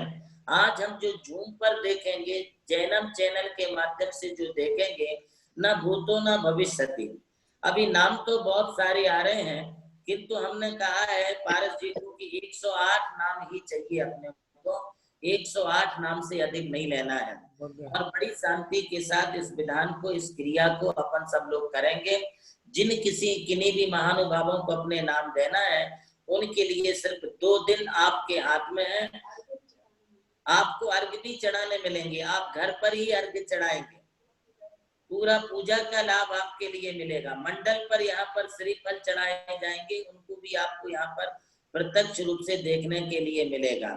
आज हम जो जूम पर देखेंगे, जैनम चैनल के माध्यम से जो देखेंगे, न भूतो न भविष्यति। अभी नाम तो बहुत सारे आ रहे हैं, किंतु हमने कहा है पारस जी को कि 108 नाम ही चाहिए अपने को, 108 नाम से अधिक नहीं लेना है। और बड़ी शांति के साथ इस विधान को, इस क्रिया को अपन सब लोग करेंगे। किन्हीं भी महानुभावों को अपने नाम देना है, उनके लिए सिर्फ 2 दिन आपके हाथ में है। आपको अर्घ भी चढ़ाने मिलेंगे, आप घर पर ही अर्घ चढ़ाएंगे, पूरा पूजा का लाभ आपके लिए मिलेगा। मंडल पर यहाँ पर श्रीफल चढ़ाए जाएंगे, उनको भी आपको यहाँ पर प्रत्यक्ष रूप से देखने के लिए मिलेगा।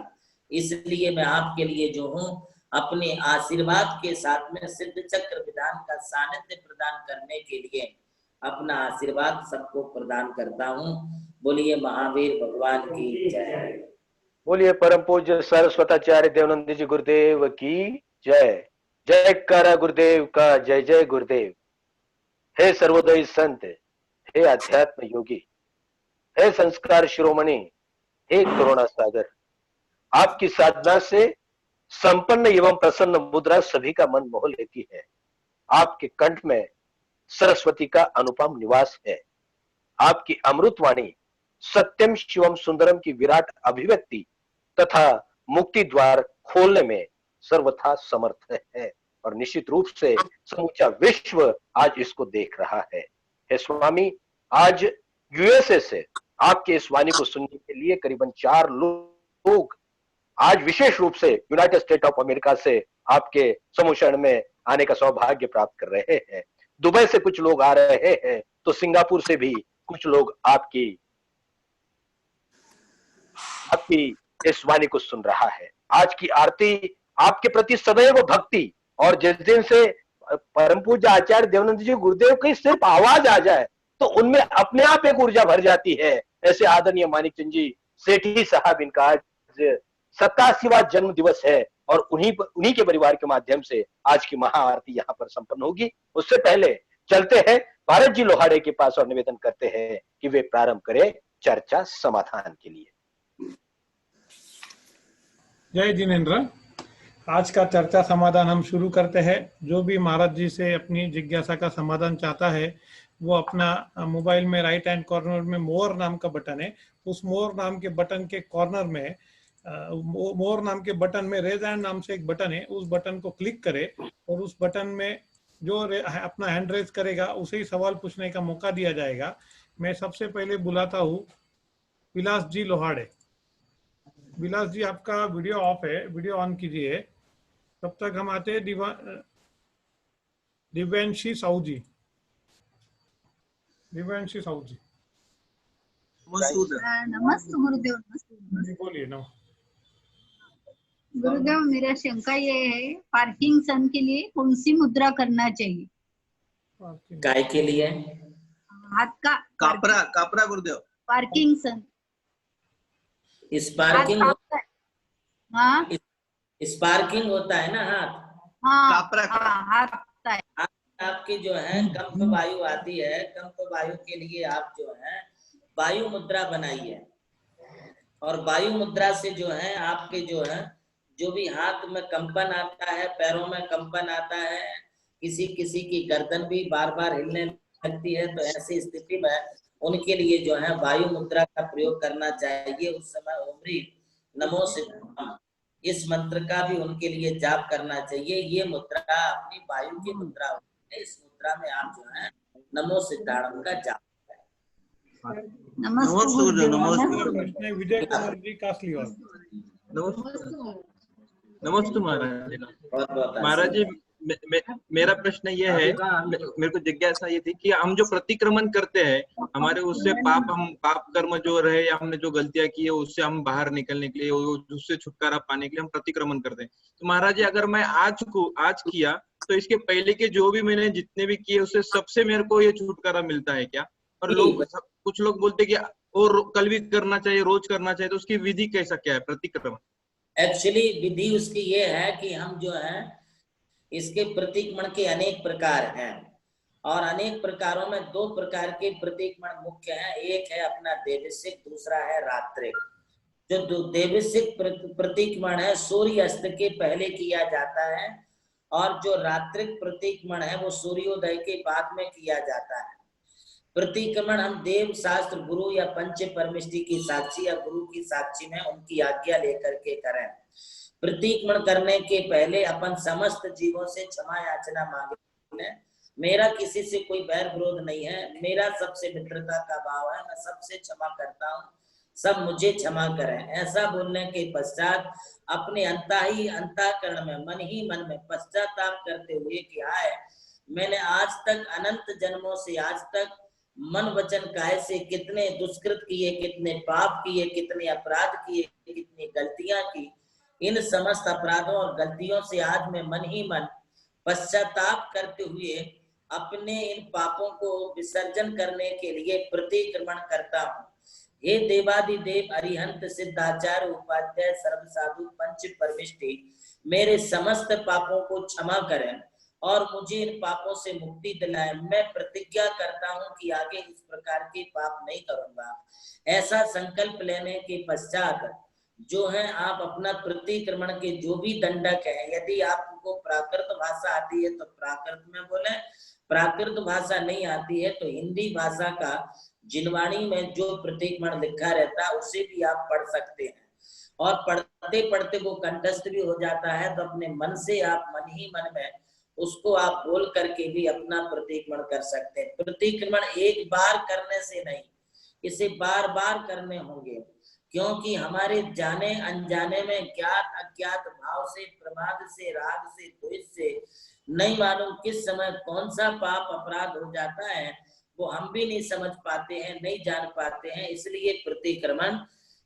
इसलिए मैं आपके लिए जो हूँ, अपने आशीर्वाद के साथ में सिद्ध चक्र विधान का सानिध्य प्रदान करने के लिए अपना आशीर्वाद सबको प्रदान करता हूँ। बोलिए महावीर भगवान की जय। बोलिए परम पूज्य सरस्वताचार्य देवानंद जी गुरुदेव की जय। जय करा गुरुदेव का, जय जय गुरुदेव। हे सर्वोदय संत, हे अध्यात्म योगी, हे संस्कार शिरोमणि, हे करुणा सागर, आपकी साधना से संपन्न एवं प्रसन्न मुद्रा सभी का मन मोह लेती है। आपके कंठ में सरस्वती का अनुपम निवास है। आपकी अमृतवाणी सत्यम शिवम सुंदरम की विराट अभिव्यक्ति तथा मुक्ति द्वार खोलने में सर्वथा समर्थ है, और निश्चित रूप से समूचा विश्व आज इसको देख रहा है। हे स्वामी, आज यूएसए से आपके इस वाणी को सुनने के लिए करीबन 4 लोग आज विशेष रूप से यूनाइटेड स्टेट ऑफ अमेरिका से आपके समूह में आने का सौभाग्य प्राप्त कर रहे हैं। दुबई से कुछ लोग आ रहे हैं, तो सिंगापुर से भी कुछ लोग आपकी इस वाणी को सुन रहा है। आज की आरती आपके प्रति सदैव भक्ति, और जिस दिन से परम पूज्य आचार्य देवानंद जी गुरुदेव की सिर्फ आवाज आ जाए तो उनमें अपने आप एक ऊर्जा भर जाती है। ऐसे आदरणीय मानिकचंद जी सेठी साहब, इनका आज 87वां जन्म दिवस है, और उन्हीं के परिवार के माध्यम से आज की महाआरती यहाँ पर संपन्न होगी। उससे पहले चलते हैं पारस जी लोहाड़े के पास और निवेदन करते हैं कि वे प्रारंभ करें चर्चा समाधान के लिए। जय जिनेन्द्र। आज का चर्चा समाधान हम शुरू करते हैं। जो भी महाराज जी से अपनी जिज्ञासा का समाधान चाहता है, वो अपना मोबाइल में राइट हैंड कॉर्नर में मोर नाम का बटन है, उस मोर नाम के बटन के कॉर्नर में मोर नाम के बटन में रेज हैंड नाम से एक बटन है, उस बटन को क्लिक करे, और उस बटन में जो अपना हैंड रेज करेगा उसे ही सवाल पूछने का मौका दिया जाएगा। मैं सबसे पहले बुलाता हूँ विलास जी लोहाड़े। विलास जी, आपका वीडियो ऑफ है, वीडियो ऑन कीजिए। तब तक हम आते हैं दिव्यांशी साहू जी। दिव्यांशी साहू जी। नमस्ते गुरुदेव। बोलिए ना। गुरुदेव, मेरा शंका ये है, पार्किंसन के लिए कौन सी मुद्रा करना चाहिए? काय के लिए? हाथ का कापरा गुरुदेव। पार्किंसन। स्पार्किंग हाँ स्पार्किंग होता है ना हाथ। हाँ कापरा हाथ का है। आपकी जो है कंप वायु आती है, कंप वायु के लिए आप जो है वायु मुद्रा बनाइए, और वायु मुद्रा से जो है आपके जो है जो भी हाथ में कंपन आता है, पैरों में कंपन आता है, किसी किसी की गर्दन भी बार बार हिलने लगती है, तो ऐसी स्थिति में उनके लिए जो है वायु मुद्रा का प्रयोग करना चाहिए। उस समय ओम नमो सिद्धाम इस मंत्र का भी उनके लिए जाप करना चाहिए। ये मुद्रा अपनी वायु की मुद्रा होती है। इस मुद्रा में आप जो है नमो सिद्धार्थ का जाप करें। नमस्ते विजय कुमार जी कासलीवाल। नमस्ते महाराज। बहुत बहुत महाराज जी, मेरा प्रश्न ये है, मेरे को जिज्ञासा ये थी कि हम जो प्रतिक्रमण करते हैं, हमारे उससे पाप कर्म जो रहे या हमने जो गलतियां की है उससे हम बाहर निकलने के लिए, उससे छुटकारा पाने के लिए हम प्रतिक्रमण करते हैं। तो महाराज जी, अगर मैं आज किया तो इसके पहले के जो भी मैंने जितने भी किए उससे सबसे मेरे को ये छुटकारा मिलता है क्या? और कुछ लोग बोलते कि और कल भी करना चाहिए, रोज करना चाहिए, तो उसकी विधि कैसा क्या है प्रतिक्रमण? एक्चुअली विधि उसकी ये है कि हम जो है इसके प्रतिक्रमण के अनेक प्रकार हैं, और अनेक प्रकारों में दो प्रकार के प्रतिक्रमण मुख्य हैं। एक है अपना देवसिक, दूसरा है रात्रिक। जो देवसिक प्रतिक्रमण है सूर्य अस्त के पहले किया जाता है, और जो रात्रिक प्रतिक्रमण है वो सूर्योदय के बाद में किया जाता है। प्रतिक्रमण हम देव शास्त्र, गुरु या पंच परमिष्टि की साक्षी या गुरु की साक्षी में उनकी आज्ञा लेकर के करें। प्रतिक्रमण करने के पहले अपन समस्त जीवों से क्षमा याचना मांगे। मेरा किसी से कोई बैर विरोध नहीं है, मेरा सबसे मित्रता का भाव है, मैं सबसे क्षमा करता हूँ, सब मुझे क्षमा करें। ऐसा बोलने के पश्चात अपने अंतःकरण में मन ही मन में पश्चाताप करते हुए कि हाय, मैंने आज तक अनंत जन्मों से आज तक मन वचन काय से कितने दुष्कृत किए, कितने पाप किए, कितने अपराध किए, कितनी गलतियां की। इन समस्त अपराधों और गलतियों से आज मैं मन ही मन पश्चाताप करते हुए अपने इन पापों को विसर्जन करने के लिए प्रतिक्रमण करता हूँ। हे देवादिदेव अरिहंत सिद्धाचार्य उपाध्याय सर्व साधु पंच परमिष्टि, मेरे समस्त पापों को क्षमा करें और मुझे इन पापों से मुक्ति दिलाए। मैं प्रतिज्ञा करता हूं कि आगे इस प्रकार के पाप नहीं करूंगा। ऐसा संकल्प लेने के पश्चात जो है आप अपना प्रतिक्रमण के जो भी दंडक है, यदि आपको प्राकृत भाषा आती है तो प्राकृत में बोले, प्राकृत भाषा नहीं आती है तो हिंदी भाषा का जिनवाणी में जो प्रतिक्रमण लिखा रहता है उसे भी आप पढ़ सकते हैं, और पढ़ते पढ़ते वो कंठस्थ भी हो जाता है। तो अपने मन से आप मन ही मन में उसको आप बोल करके भी अपना प्रतिक्रमण कर सकते हैं। प्रतिक्रमण एक बार करने से नहीं, इसे बार बार करने होंगे, क्योंकि हमारे जाने अनजाने में ज्ञात अज्ञात भाव से, प्रमाद से, राग से, द्वेष से नहीं मालूम किस समय कौन सा पाप अपराध हो जाता है, वो हम भी नहीं समझ पाते हैं, नहीं जान पाते हैं। इसलिए प्रतिक्रमण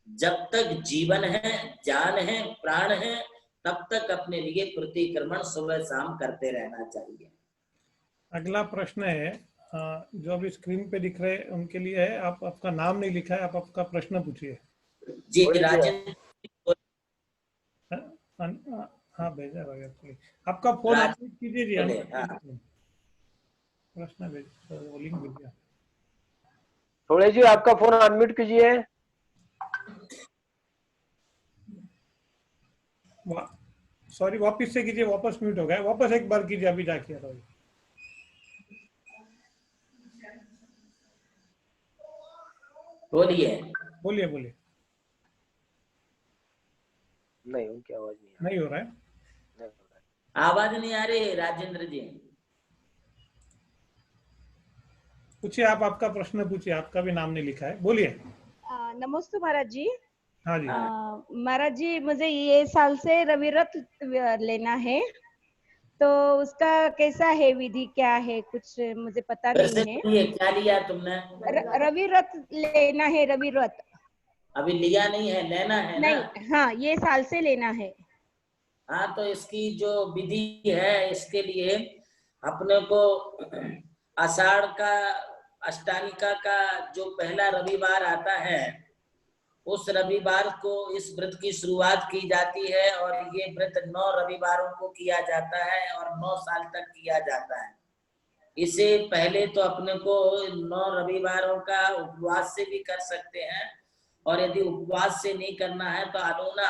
जब तक जीवन है, जान है, प्राण है, तब तक अपने लिए प्रतिक्रमण सुबह शाम करते रहना चाहिए। अगला प्रश्न है जो अभी स्क्रीन पे दिख रहे हैं उनके लिए है। आप आपका नाम नहीं लिखा है, आप आपका प्रश्न पूछिए। जी राजेंद्र, हाँ भेजा भैया, आपका फोन अनम्यूट कीजिए जी। प्रश्न भेजिए थोड़े जी, आपका फोन अनम्यूट कीजिए। सॉरी, वापस से कीजिए, वापस म्यूट हो गया, वापस एक बार कीजिए, अभी जाके बोलिए बोलिए बोलिए। नहीं, उनकी आवाज नहीं हो रहा है, आवाज नहीं आ रही राजेंद्र जी। पूछिए, आप आपका प्रश्न पूछिए, आपका भी नाम नहीं लिखा है, बोलिए। नमस्ते महाराज जी। हाँ जी महाराज जी, मुझे ये साल से रवि व्रत लेना है, तो उसका कैसा है, विधि क्या है, कुछ मुझे पता वैसे नहीं है। तो ये क्या लिया तुमने? रवि व्रत लेना है, रवि व्रत। अभी लिया नहीं है, लेना है ना? नहीं, हाँ, ये साल से लेना है। हाँ, तो इसकी जो विधि है, इसके लिए अपने को आषाढ़ का अष्टानिका का जो पहला रविवार आता है, उस रविवार को इस व्रत की शुरुआत की जाती है और ये व्रत 9 रविवारों को किया जाता है और 9 साल तक किया जाता है। इसे पहले तो अपने को 9 रविवारों का उपवास से भी कर सकते हैं, और यदि उपवास से नहीं करना है तो अनूना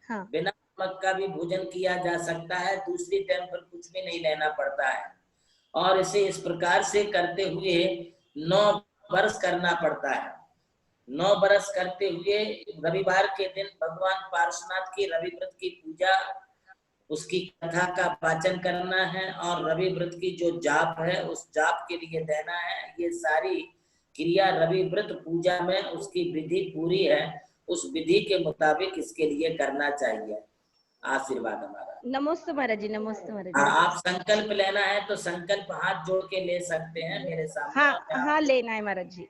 हाँ, बिना नमक का भी भोजन किया जा सकता है। दूसरी टाइम पर कुछ भी नहीं लेना पड़ता है, और इसे इस प्रकार से करते हुए 9 वर्ष करना पड़ता है। 9 बरस करते हुए रविवार के दिन भगवान पार्श्वनाथ की रवि व्रत की पूजा, उसकी कथा का वाचन करना है, और रवि व्रत की जो जाप है उस जाप के लिए देना है। ये सारी क्रिया रवि व्रत पूजा में उसकी विधि पूरी है, उस विधि के मुताबिक इसके लिए करना चाहिए। आशीर्वाद हमारा। नमस्ते महाराज जी, नमस्ते महाराज हाँ, जी। आप संकल्प लेना है तो संकल्प हाथ जोड़ के ले सकते हैं मेरे सामने। हाँ हाँ, लेना है महाराज जी।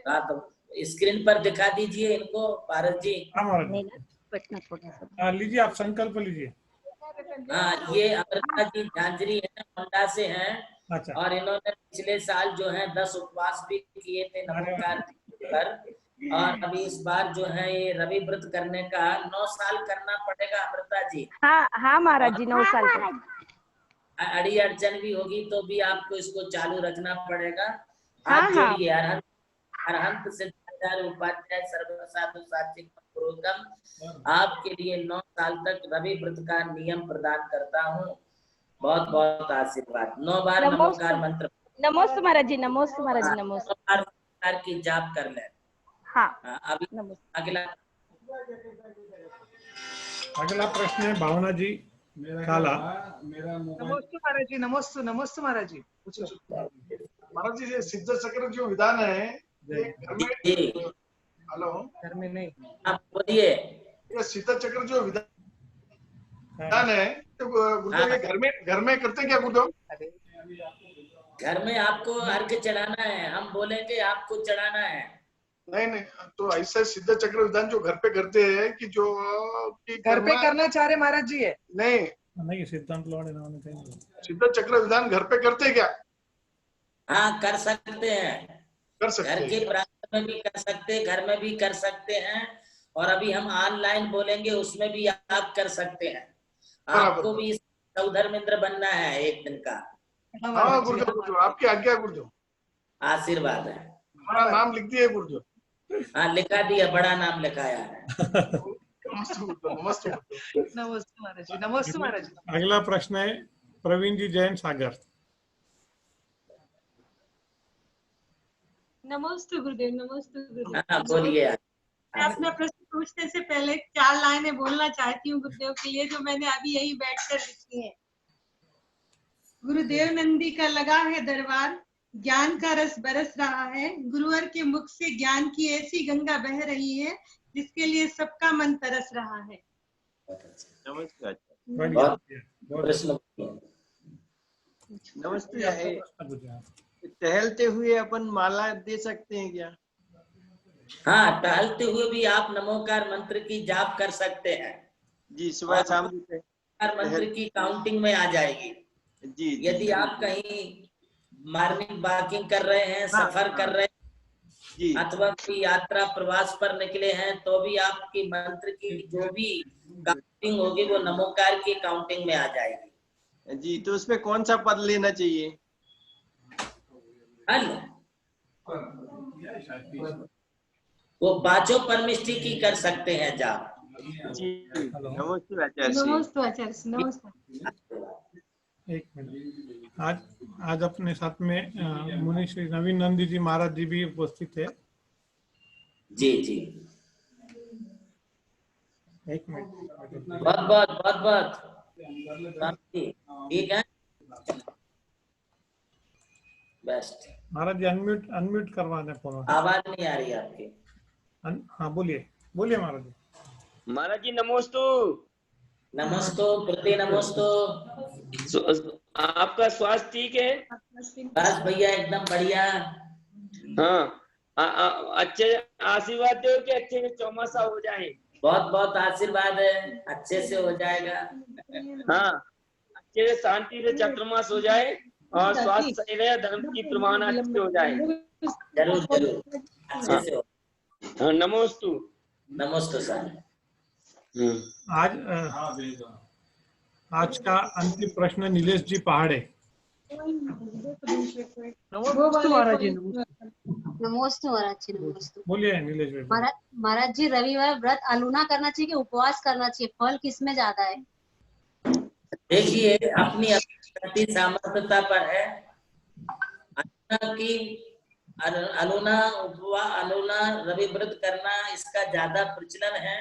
हाँ, तो स्क्रीन पर दिखा दीजिए इनको पारस जी। हाँ महाराज जी। लेना पटना थोड़ा सा। हाँ, लीजिए, आप संकल्प लीजिए। हाँ, ये अमृता जी झांझरी है, मंडा से हैं, अच्छा, और इन्होंने पिछले साल जो है 10 उपवास भी किए थे नमोकार पर, और अभी इस बार जो है ये रवि व्रत करने का 9 साल करना पड़ेगा अमृता जी। हाँ हाँ महाराज जी, 9 साल का। अड़ी अड़चन भी होगी तो भी आपको इसको चालू रखना पड़ेगा। हाँ, हाथ हाँ। जोड़िए। अरहंत सिद्धाचार्य उपाध्याय सर्व साधु सात्विक पुरोगम आपके लिए 9 साल तक रवि व्रत का नियम प्रदान करता हूँ। बहुत बहुत आशीर्वाद। 9 बार नमोकार मंत्र, नमस्ते महाराज जी, नमस्ते महाराज जी, 9 नमस्ते। बार नमोकार की जाप कर ले। हाँ, अभी नमस्ते। अगला अगला प्रश्न है भावना जी काला। नमस्ते महाराज जी, नमस्ते नमस्ते महाराज जी। महाराज जी, ये सिद्ध चक्र जो विधान है, ये घर में, हेलो, घर में नहीं, आप बोलिए। ये सिद्ध चक्र जो विधान है, तो गुरुदेव ये घर में करते क्या गुरुदेव? घर में आपको अर्घ चढ़ाना है, हम बोलेंगे आपको चढ़ाना है। नहीं, तो ऐसा सिद्ध चक्र विधान जो घर पे करते हैं कि जो कि घर पे करना चाह रहे महाराज जी है? नहीं, सिद्धांत लौड़े ना होने चाहिए। सिद्ध चक्र विधान घर पे करते क्या? हाँ, कर सकते हैं। कर सकते घर के प्रांगण में भी कर सकते हैं, घर में भी कर सकते हैं, और अभी हम ऑनलाइन बोलेंगे उसमें भी आप कर सकते हैं। आपको भी सौधर्मेंद्र बनना है एक दिन का। हाँ गुरुदेव, आपकी आज्ञा गुरुदेव। आशीर्वाद है। हमारा नाम लिख दिए गुरुदेव। हाँ, लिखा दिया, बड़ा नाम लिखाया है। नमस्ते गुरुदेव, नमस्ते गुरुदेव। नमस्ते महाराज जी, नमस्ते महाराज जी। अगला प्रश्न है प्रवीण जी जैन सागर। नमस्ते गुरुदेव, नमस्ते गुरुदेव। हाँ, बोलिए। मैं अपना प्रश्न पूछने से पहले 4 लाइनें बोलना चाहती हूँ गुरुदेव के लिए, जो मैंने अभी यही बैठकर लिखी है। गुरुदेव नंदी का लगा है दरबार, ज्ञान का रस बरस रहा है, गुरुवर के मुख से ज्ञान की ऐसी गंगा बह रही है जिसके लिए सबका मन तरस रहा है। नमस्कार। नमस्ते। टहलते हुए अपन माला दे सकते हैं क्या? हाँ, टहलते हुए भी आप नमोकार मंत्र की जाप कर सकते हैं जी, सुबह शाम मंत्र की काउंटिंग में आ जाएगी जी। यदि आप कहीं मॉर्निंग वॉकिंग कर रहे हैं, सफर कर रहे हैं जी, अथवा कोई यात्रा प्रवास पर निकले हैं, तो भी आपकी मंत्र की जो भी काउंटिंग होगी वो नमोकार की काउंटिंग में आ जाएगी जी। तो उसमें कौन सा पद लेना चाहिए? वो पांचों परमिष्टि की कर सकते हैं जाप जी। नमस्ते आचार्य जी। नमस्ते आचार्य जी, नमस्ते। एक मिनट। आज अपने साथ में मुनि श्री नवीन नंदी जी महाराज जी भी उपस्थित है। जी जी, एक मिनट। बहुत ठीक है, बेस्ट। महाराज जी अनम्यूट करवाने फोन। आवाज नहीं आ रही आपकी। हाँ, बोलिए महाराज जी। महाराज जी नमोस्तु। नमस्तो प्रति नमस्तो। आपका स्वास्थ्य ठीक है? बस भैया एकदम बढ़िया। हाँ, अच्छे आशीर्वाद दो कि अच्छे से चौमासा हो जाए। बहुत बहुत आशीर्वाद है, अच्छे से हो जाएगा। हाँ, अच्छे से शांति से चतुर्मास हो जाए और स्वास्थ्य सही रहे, धर्म की प्रमाण अच्छी हो जाए। जरूर जरूर अच्छे से हो। हाँ, नमोस्तु। नमस्ते सर। आज का अंतिम प्रश्न नीलेश जी पहाड़े। नमस्ते महाराज जी। नमस्ते महाराज जी। नमस्ते। बोलिए नीलेश भाई। महाराज जी, रविवार व्रत अलूना करना चाहिए कि उपवास करना चाहिए? फल किसमें ज्यादा है? देखिए अपनी अपनी सामर्थ्यता पर है। अलूना अलूना रवि व्रत करना इसका ज्यादा प्रचलन है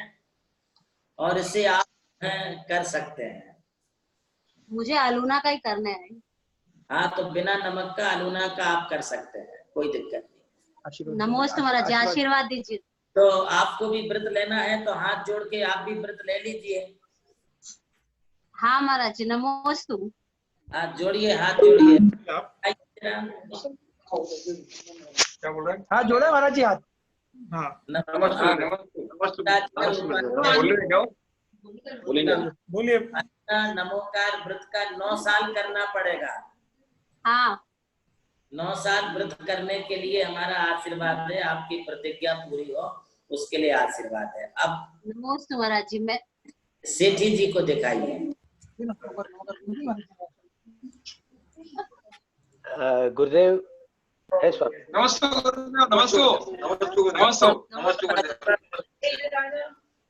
और इसे आप कर सकते हैं। मुझे अलूना का ही करना है। हाँ, तो बिना नमक का अलूना का आप कर सकते हैं, कोई दिक्कत नहीं। नमस्ते महाराज जी, आशीर्वाद दीजिए। तो आपको भी व्रत लेना है तो हाथ जोड़ के आप भी व्रत ले लीजिए। हाँ महाराज जी, नमोस्तु। हाथ जोड़िए, हाथ जोड़िए। क्या बोल रहे हैं? हाथ जोड़े महाराज जी, हाथ। हाँ, बोलिए। नमोकार व्रत का 9 साल करना पड़ेगा। हाँ, 9 साल व्रत करने के लिए हमारा आशीर्वाद है, आपकी प्रतिज्ञा पूरी हो उसके लिए आशीर्वाद है। अब नमोस्तु महाराज जी। मैं सेठी जी को दिखाइए। गुरुदेव है स्वामी। नमस्ते नमस्ते नमस्ते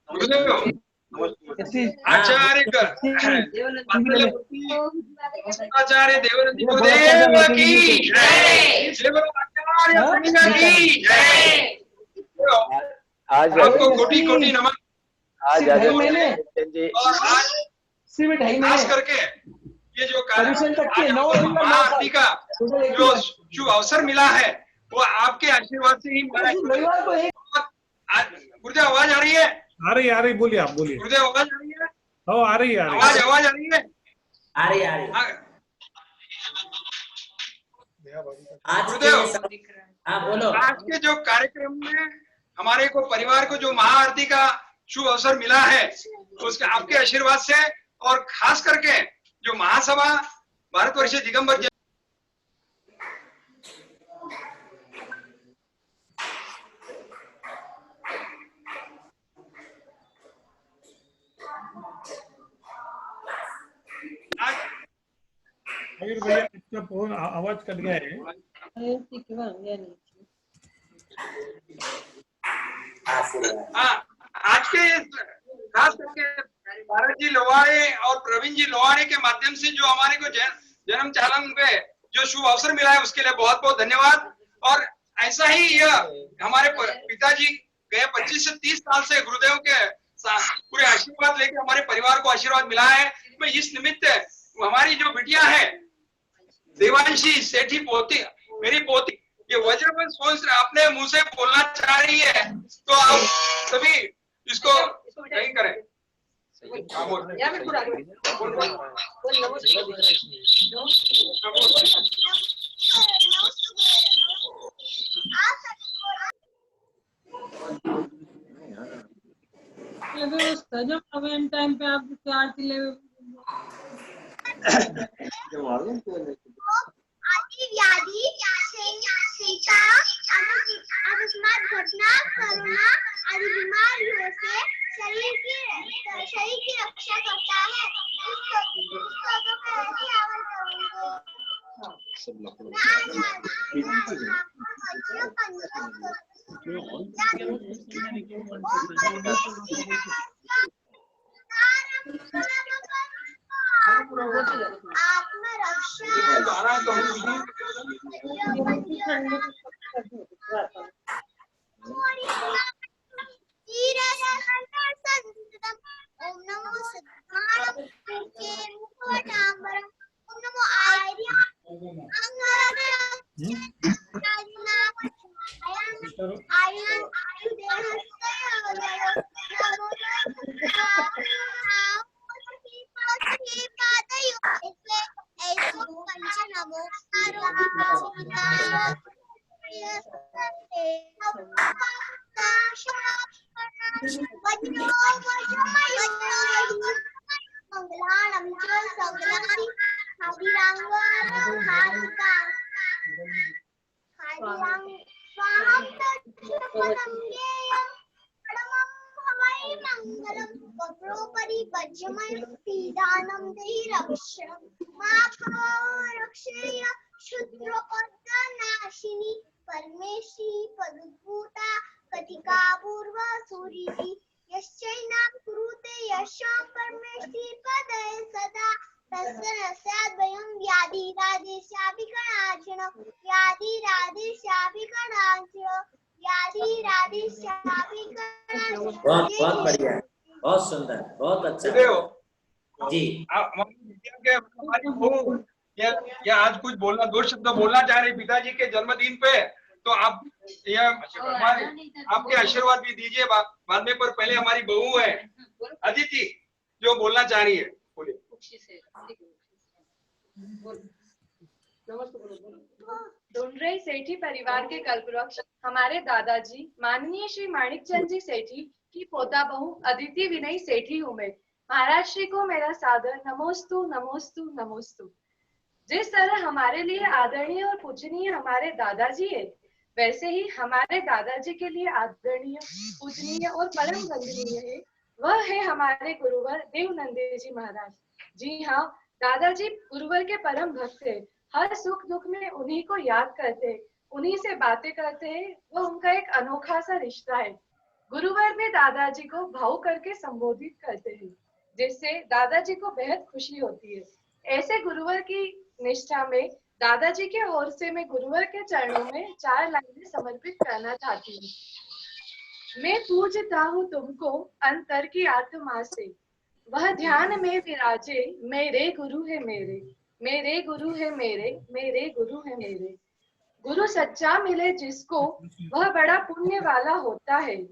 गुरुदेव। आचार्य आचार्य देवानंद गुरुदेव की जय। आज आपको कोटि कोटि नमन। आज खास करके ये जो आरती का जो शुभ अवसर मिला है वो आपके आशीर्वाद से ही मिला है। गुरुदेव आवाज आ रही है? आ रही, बोलिए आप, बोलिए। गुरुदेव आवाज आ रही है? हो, आ रही है। आवाज आ रही है? आ रही गुरुदेव, हाँ बोलो। आज के जो कार्यक्रम में हमारे को परिवार को जो महाआरती का शुभ अवसर मिला है उसके आपके आशीर्वाद से, और खास करके जो महासभा भारतवर्षीय दिगंबर मयूर भैया, इसका फोन आवाज कट गया है। हाँ, आज के खास करके भारत जी लोहारे और प्रवीण जी लोहारे के माध्यम से जो हमारे को जन्म चालन पे जो शुभ अवसर मिला है उसके लिए बहुत बहुत धन्यवाद। और ऐसा ही यह हमारे पिताजी गए 25 से 30 साल से गुरुदेव के पूरे आशीर्वाद लेके हमारे परिवार को आशीर्वाद मिला है। मैं इस निमित्त हमारी जो बिटिया है देवांशी सेठी पोती, मेरी पोती, ये वज्रवंश सोच अपने मुंह से बोलना चाह रही है तो आप सभी इसको नहीं करें। व्यवस्था जब नवीन टाइम पे आप आरती ले व्याधि सीता अकस्मात घटना कोरोना आदि बीमारियों से शरीर की रक्षा करता है। ओम नमो सिद्धार्थ ओम नमो आर्य मंगलानं च सगलानि स्वाहं तच्छ्रुतमङ्गेयं परमं हवै मङ्गलं वक्रोपरि वज्रमयपीडानं देहि रक्षणं मा भो रक्षेय क्षुद्रपद्मनाशिनी परमेशी पदुद्भूता कथिका पूर्व सूरिति यश्चैनां कुरुते यशां परमेशी पदे सदा तस्य स्याद्वयं व्याधिरादेशाभिकणाचन बहुत बहुत बढ़िया, बहुत सुंदर, बहुत अच्छा जी। हमारी बहू या आज कुछ बोलना, 2 शब्द बोलना चाह रहे पिताजी के जन्मदिन पे, तो आप ये आपके आशीर्वाद भी दीजिए बाद में, पर पहले हमारी बहू है अदिति जो बोलना चाह रही है, बोलिए। ढूंढरई सेठी परिवार के कल्पवृक्ष हमारे दादाजी माननीय श्री माणिकचंद जी सेठी की पोता बहू अदिति विनय सेठी हूँ मैं। महाराज श्री को मेरा सादर नमोस्तु नमोस्तु नमोस्तु। जिस तरह हमारे लिए आदरणीय और पूजनीय हमारे दादाजी है, वैसे ही हमारे दादाजी के लिए आदरणीय, पूजनीय और परम वंदनीय है वह है हमारे गुरुवर देवनंदी जी महाराज। जी हाँ, दादाजी गुरुवर के परम भक्त है। हर सुख दुख में उन्हीं को याद करते, उन्हीं से बातें करते हैं। वो उनका एक अनोखा सा रिश्ता है। गुरुवर में दादाजी को भाऊ करके संबोधित करते हैं, जिससे दादाजी को बेहद खुशी होती है। ऐसे गुरुवर की निष्ठा में दादाजी के ओर से मैं गुरुवर के चरणों में 4 लाइनें समर्पित करना चाहती हूँ। मैं पूजता हूँ तुमको अंतर की आत्मा से, वह ध्यान में विराजे मेरे गुरु है मेरे, मेरे गुरु है मेरे, मेरे गुरु है मेरे। गुरु सच्चा मिले जिसको वह बड़ा पुण्य वाला होता है।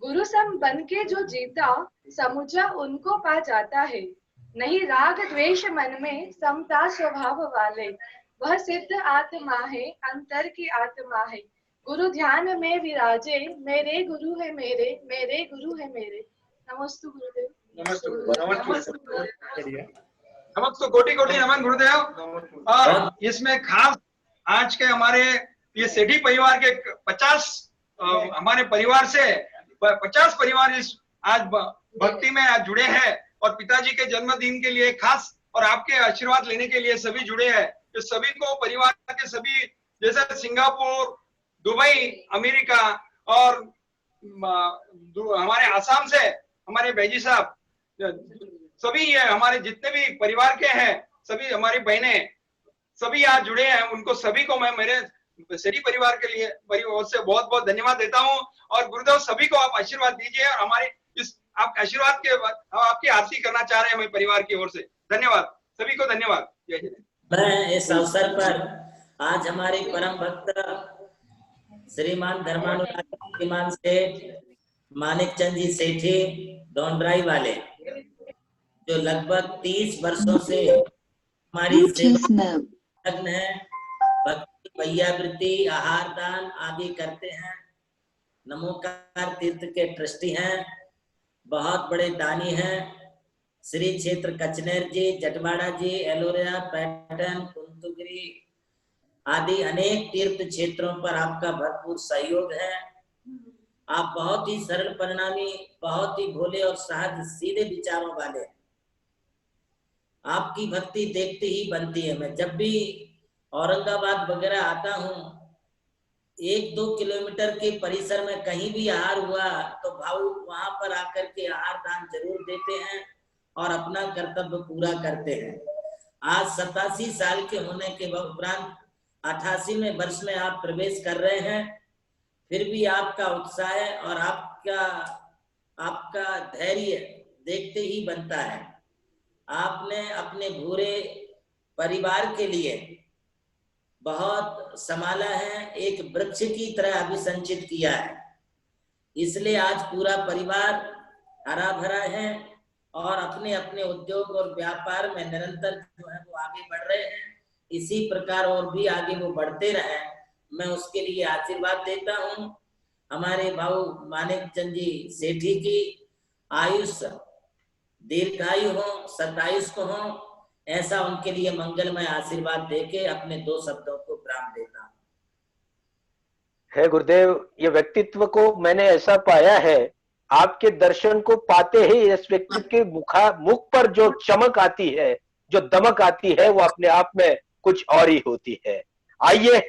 गुरु सम बन के जो जीता समुझा उनको पा जाता है। नहीं राग द्वेष मन में समता स्वभाव वाले, वह सिद्ध आत्मा है अंतर की आत्मा है। गुरु ध्यान में विराजे मेरे गुरु है मेरे, मेरे गुरु है मेरे। नमस्तु गुरुदेव। नमस्ते, कोटि कोटि नमन गुरुदेव। और इसमें खास आज के हमारे ये सेठी परिवार के 50 हमारे परिवार से 50 परिवार इस आज भक्ति में आज जुड़े हैं और पिताजी के जन्मदिन के लिए खास और आपके आशीर्वाद लेने के लिए सभी जुड़े हैं। तो सभी को परिवार के सभी, जैसे सिंगापुर, दुबई, अमेरिका और हमारे आसाम से हमारे बैजी साहब, सभी ये हमारे जितने भी परिवार के हैं, सभी हमारी बहनें सभी आज जुड़े हैं। उनको सभी को मैं मेरे सेठी परिवार के लिए परिवार से बहुत बहुत धन्यवाद देता हूं। और गुरुदेव सभी को आप आशीर्वाद दीजिए और हमारे इस आपके आशीर्वाद के बाद हम आपकी आरती करना चाह रहे हैं हमारे परिवार की ओर से। धन्यवाद, सभी को धन्यवाद। जय जय। मैं इस अवसर पर आज हमारे परम भक्त श्रीमान धर्मानुराग श्रीमान सेठ मानिकचंद जी सेठी डोंडराई वाले, जो लगभग 30 वर्षों से हमारी सेवा लग्न है, भक्ति, वैयावृत्ति, आहार दान आदि करते हैं। नमोकार तीर्थ के ट्रस्टी हैं, बहुत बड़े दानी हैं। श्री क्षेत्र कचनेर जी, जटवाड़ा जी, एलोरिया, पैटर्न, कुंतुगिरी आदि अनेक तीर्थ क्षेत्रों पर आपका भरपूर सहयोग है। आप बहुत ही सरल परिणामी, बहुत ही भोले और सहज सीधे विचारों वाले। आपकी भक्ति देखते ही बनती है। मैं जब भी औरंगाबाद वगैरह आता हूँ, 1-2 किलोमीटर के परिसर में कहीं भी आहार हुआ तो भाऊ वहां पर आकर के आहार दान जरूर देते हैं और अपना कर्तव्य पूरा करते हैं। आज 87 साल के होने के उपरांत 88वें वर्ष में आप प्रवेश कर रहे हैं, फिर भी आपका उत्साह और आपका धैर्य देखते ही बनता है। आपने अपने पूरे परिवार के लिए बहुत संभाला है, एक वृक्ष की तरह अभिसंचित किया है। इसलिए आज पूरा परिवार हरा भरा है और अपने अपने उद्योग और व्यापार में निरंतर जो है वो आगे बढ़ रहे हैं। इसी प्रकार और भी आगे वो बढ़ते रहे, मैं उसके लिए आशीर्वाद देता हूँ। हमारे भाऊ मानिक चंद जी सेठी की आयुष दीर्घायु हो, सतायुष को हो, ऐसा उनके लिए मंगलमय आशीर्वाद देके अपने 2 शब्दों को विराम देता हूँ। है गुरुदेव, ये व्यक्तित्व को मैंने ऐसा पाया है, आपके दर्शन को पाते ही इस व्यक्ति के मुख पर जो चमक आती है, जो दमक आती है, वो अपने आप में कुछ और ही होती है। आइए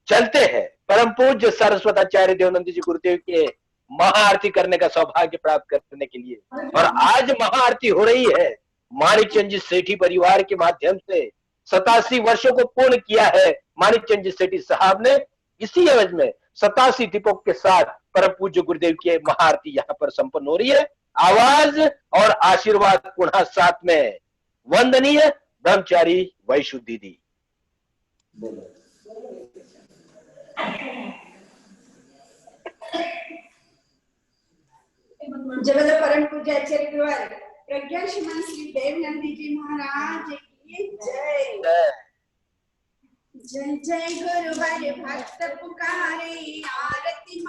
चलते हैं परम पूज्य सरस्वती आचार्य देवानंद जी गुरुदेव के महाआरती करने का सौभाग्य प्राप्त करने के लिए। और आज महाआरती हो रही है मानिक चंद जी सेठी परिवार के माध्यम से। 87 वर्षों को पूर्ण किया है मानिक चंद जी सेठी साहब ने। इसी एवज में 87 दीपों के साथ परम पूज्य गुरुदेव की महाआरती यहाँ पर संपन्न हो रही है। आवाज और आशीर्वाद पुनः साथ में। वंदनीय ब्रह्मचारी वैशुद्धि दी। जगत परम पूज्य आचार्य गुरुवर प्रज्ञा श्रीमान श्री देवनंदी जी महाराज की जय। जय जय गुरुवर भक्त पुकारे आरती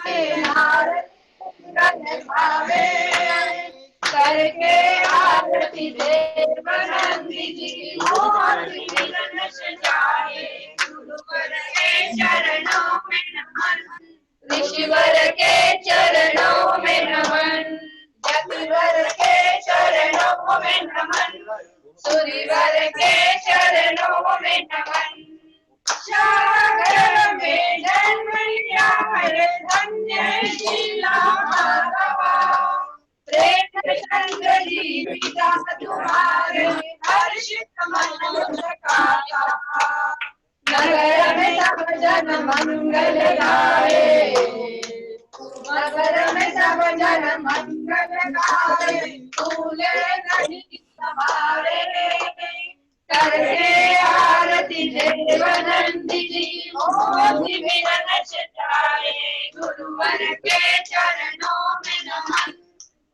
करके आरती देवनंदी जी मोहन सजाए। गुरुवर के चरणों में नमन, ऋषिवर के चरणों में नमन, यतिवर के चरणों में नमन, सूर्यवर के चरणों में नमन। सागर में जन्म लिया है धन्य शीला माधवा, प्रेम चंद्र जी पिता तुम्हारे हर्षित मन सकाता। नगर में सब जन मंगल गाए, नगर में सब जन मंगल गाए, फूले नहीं संभाले करके आरती देवनंदी जी मोहि मिलन सजाए। गुरुवर के चरणों में नमन,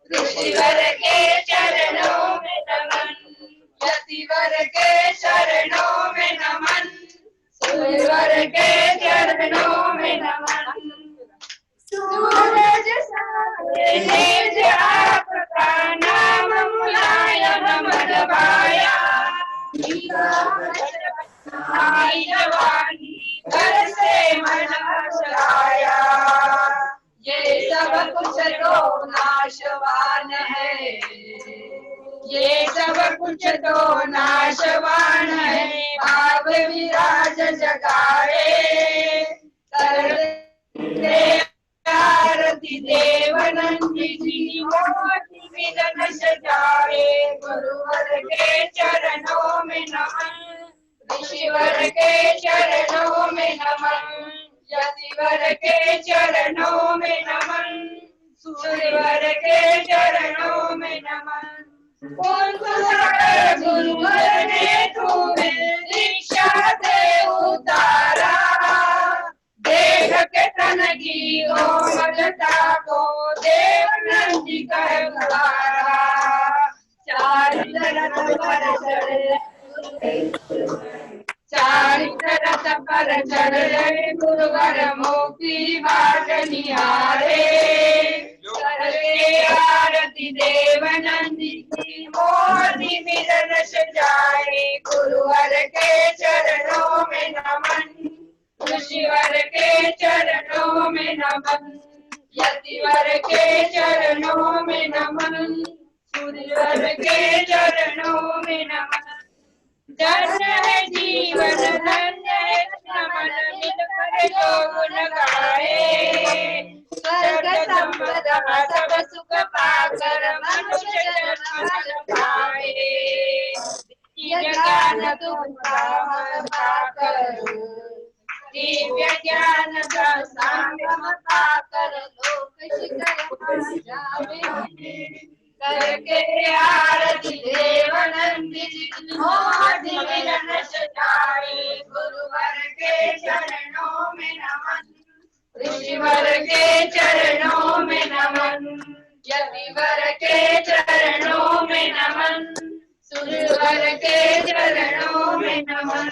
ऋषिवर के चरणों में नमन, यतिवर के चरणों में नमन, सूर्यवर के चरणों में नमन। सूरज सारे तेज आपका नाम मुलायम मन भाया, जवानी घर से मन हर्षाया। ये सब कुछ तो नाशवान है, ये सब कुछ तो नाशवान है, भाव विराज जगाए। करते आरती देवनंदी जी मोहि मिलन सजाए। गुरुवर के चरणों में नमन, ऋषिवर के चरणों में नमन, यतिवर के चरणों में नमन, सूर्यवर के चरणों में नमन। गुरुवर ने तुम्हें दीक्षा से उतारा, देख के तन की कोमलता को देवनंदी कह बुलारा। चार तरफ पर चढ़े गुरुवर मोती बाट निहारे। करके आरती देवनंदी जी मोहि मिलन सजाए। गुरुवर के चरणों में नमन, ऋषिवर के चरणों में नमन, यतिवर के चरणों में नमन, सूर्यवर के चरणों में नमन। धन्य है जीवन धन्य है नमन, मिलकर जो गुण गाए। स्वर्ग संपदा सब सुख पाकर मनुष्य जन्म पाए। ज्ञान तुम पाकर, दिव्य ज्ञान का संगम पाकर लोक शिखर जावे। करके आरती देवनंदी जी मोहि मिलन सजाए। गुरुवर के चरणों में नमन, ऋषिवर के चरणों में नमन, यतिवर के चरणों में नमन, सूर्यवर के चरणों में नमन।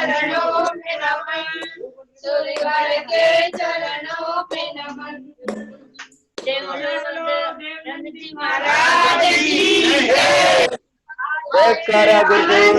चरणों में नमन, सूर्यगढ़ के चरणों में नमन। देवानंद जी महाराज की जय। जयकारा गुरुदेव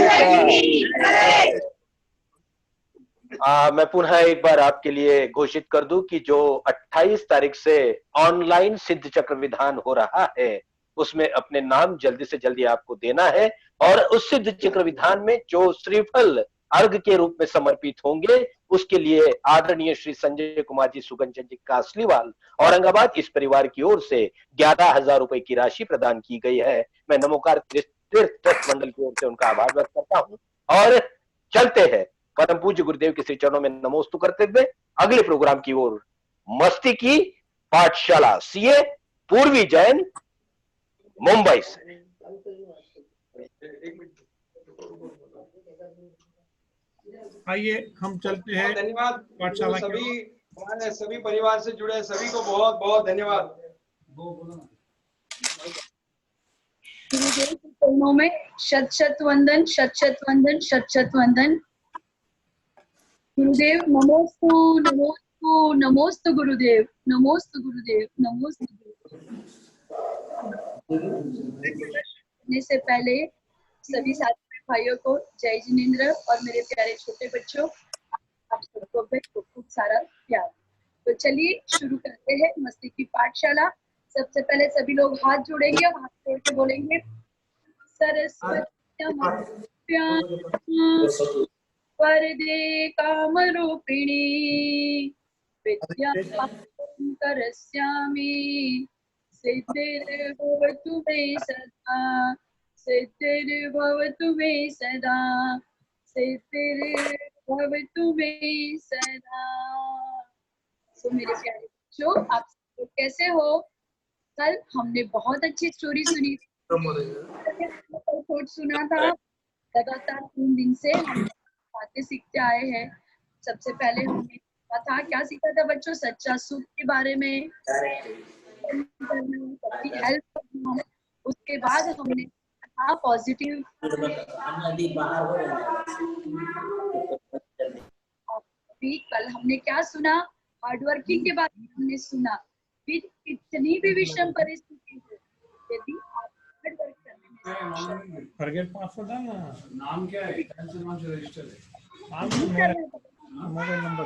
का। मैं पुनः एक बार आपके लिए घोषित कर दूं कि जो 28 तारीख से ऑनलाइन सिद्ध चक्र विधान हो रहा है उसमें अपने नाम जल्दी से जल्दी आपको देना है, और उस सिद्ध चक्र विधान में जो श्रीफल अर्घ के रूप में समर्पित होंगे उसके लिए आदरणीय श्री संजय कुमार जी सुगंजन जी कासलीवाल औरंगाबाद इस परिवार की ओर से 11,000 रुपए की राशि प्रदान की गई है। मैं नमोकार तीर्थ ट्रस्ट मंडल की ओर से उनका आभार व्यक्त करता हूं और चलते हैं परम पूज्य गुरुदेव के श्री चरणों में नमोस्तु करते हुए अगले प्रोग्राम की ओर। मस्ती की पाठशाला सीए पूर्वी जैन मुंबई से। आइए हम चलते हैं। धन्यवाद पाठशाला की सभी हमारे सभी परिवार से जुड़े सभी को बहुत बहुत धन्यवाद। गुरुदेव के चरणों में शत शत वंदन, शत शत वंदन, शत शत वंदन। गुरुदेव नमोस्तु नमोस्तु नमोस्तु गुरुदेव, नमोस्तु गुरुदेव, नमोस्तु गुरुदेव। से पहले सभी साथी भाइयों को जय जिनेंद्र और मेरे प्यारे छोटे बच्चों, आप सबको खूब सारा प्यार। तो चलिए शुरू करते हैं मस्ती की पाठशाला। सबसे पहले सभी लोग हाथ जोड़ेंगे और हाथ जोड़ के बोलेंगे सरस्वती वरदे काम रूपिणी विद्या करस्यामि सिद्धिर्भवतु मे सदा, सिद्धिर्भवतु मे सदा, सिद्धिर्भवतु मे सदा। तो मेरे प्यारे बच्चों, आप सब कैसे हो? कल हमने बहुत अच्छी स्टोरी सुनी, कोट सुना था। लगातार 3 दिन से हम बातें सीखते आए हैं। सबसे पहले हमने था क्या सीखा था बच्चों? सच्चा सुख के बारे में, सबकी हेल्प करना। उसके बाद हमने कहा पॉजिटिव, अभी कल हमने क्या सुना? हार्डवर्किंग के बारे में हमने सुना। फिर कितनी भी विषम परिस्थिति हो, यदि आप हार्डवर्क करने में फॉरगेट पासवर्ड डालना। नाम क्या है? रजिस्टर है, मोबाइल नंबर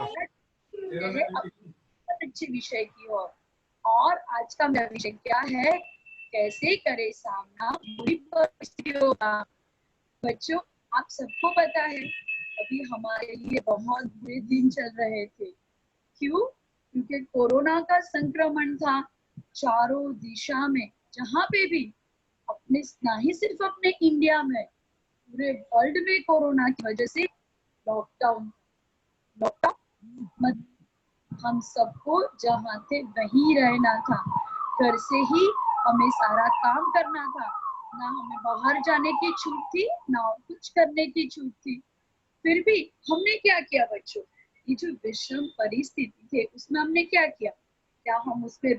अच्छे विषय की हो। और आज का मेरा विषय क्या है? कैसे करे सामना बुरी परिस्थितियों का। बच्चों, आप सबको पता है अभी हमारे लिए बहुत बुरे दिन चल रहे थे। क्यों? क्योंकि कोरोना का संक्रमण था चारों दिशा में, जहाँ पे भी, अपने ना ही सिर्फ अपने इंडिया में, पूरे वर्ल्ड में कोरोना की वजह से लॉकडाउन हम सबको जहाँ थे वहीं रहना था। घर से ही हमें सारा काम करना था, ना हमें बाहर जाने की छूट थी, ना कुछ करने की छूट थी। फिर भी हमने क्या किया बच्चों? ये जो विषम परिस्थिति थे उसमें हमने क्या किया? क्या हम उस पे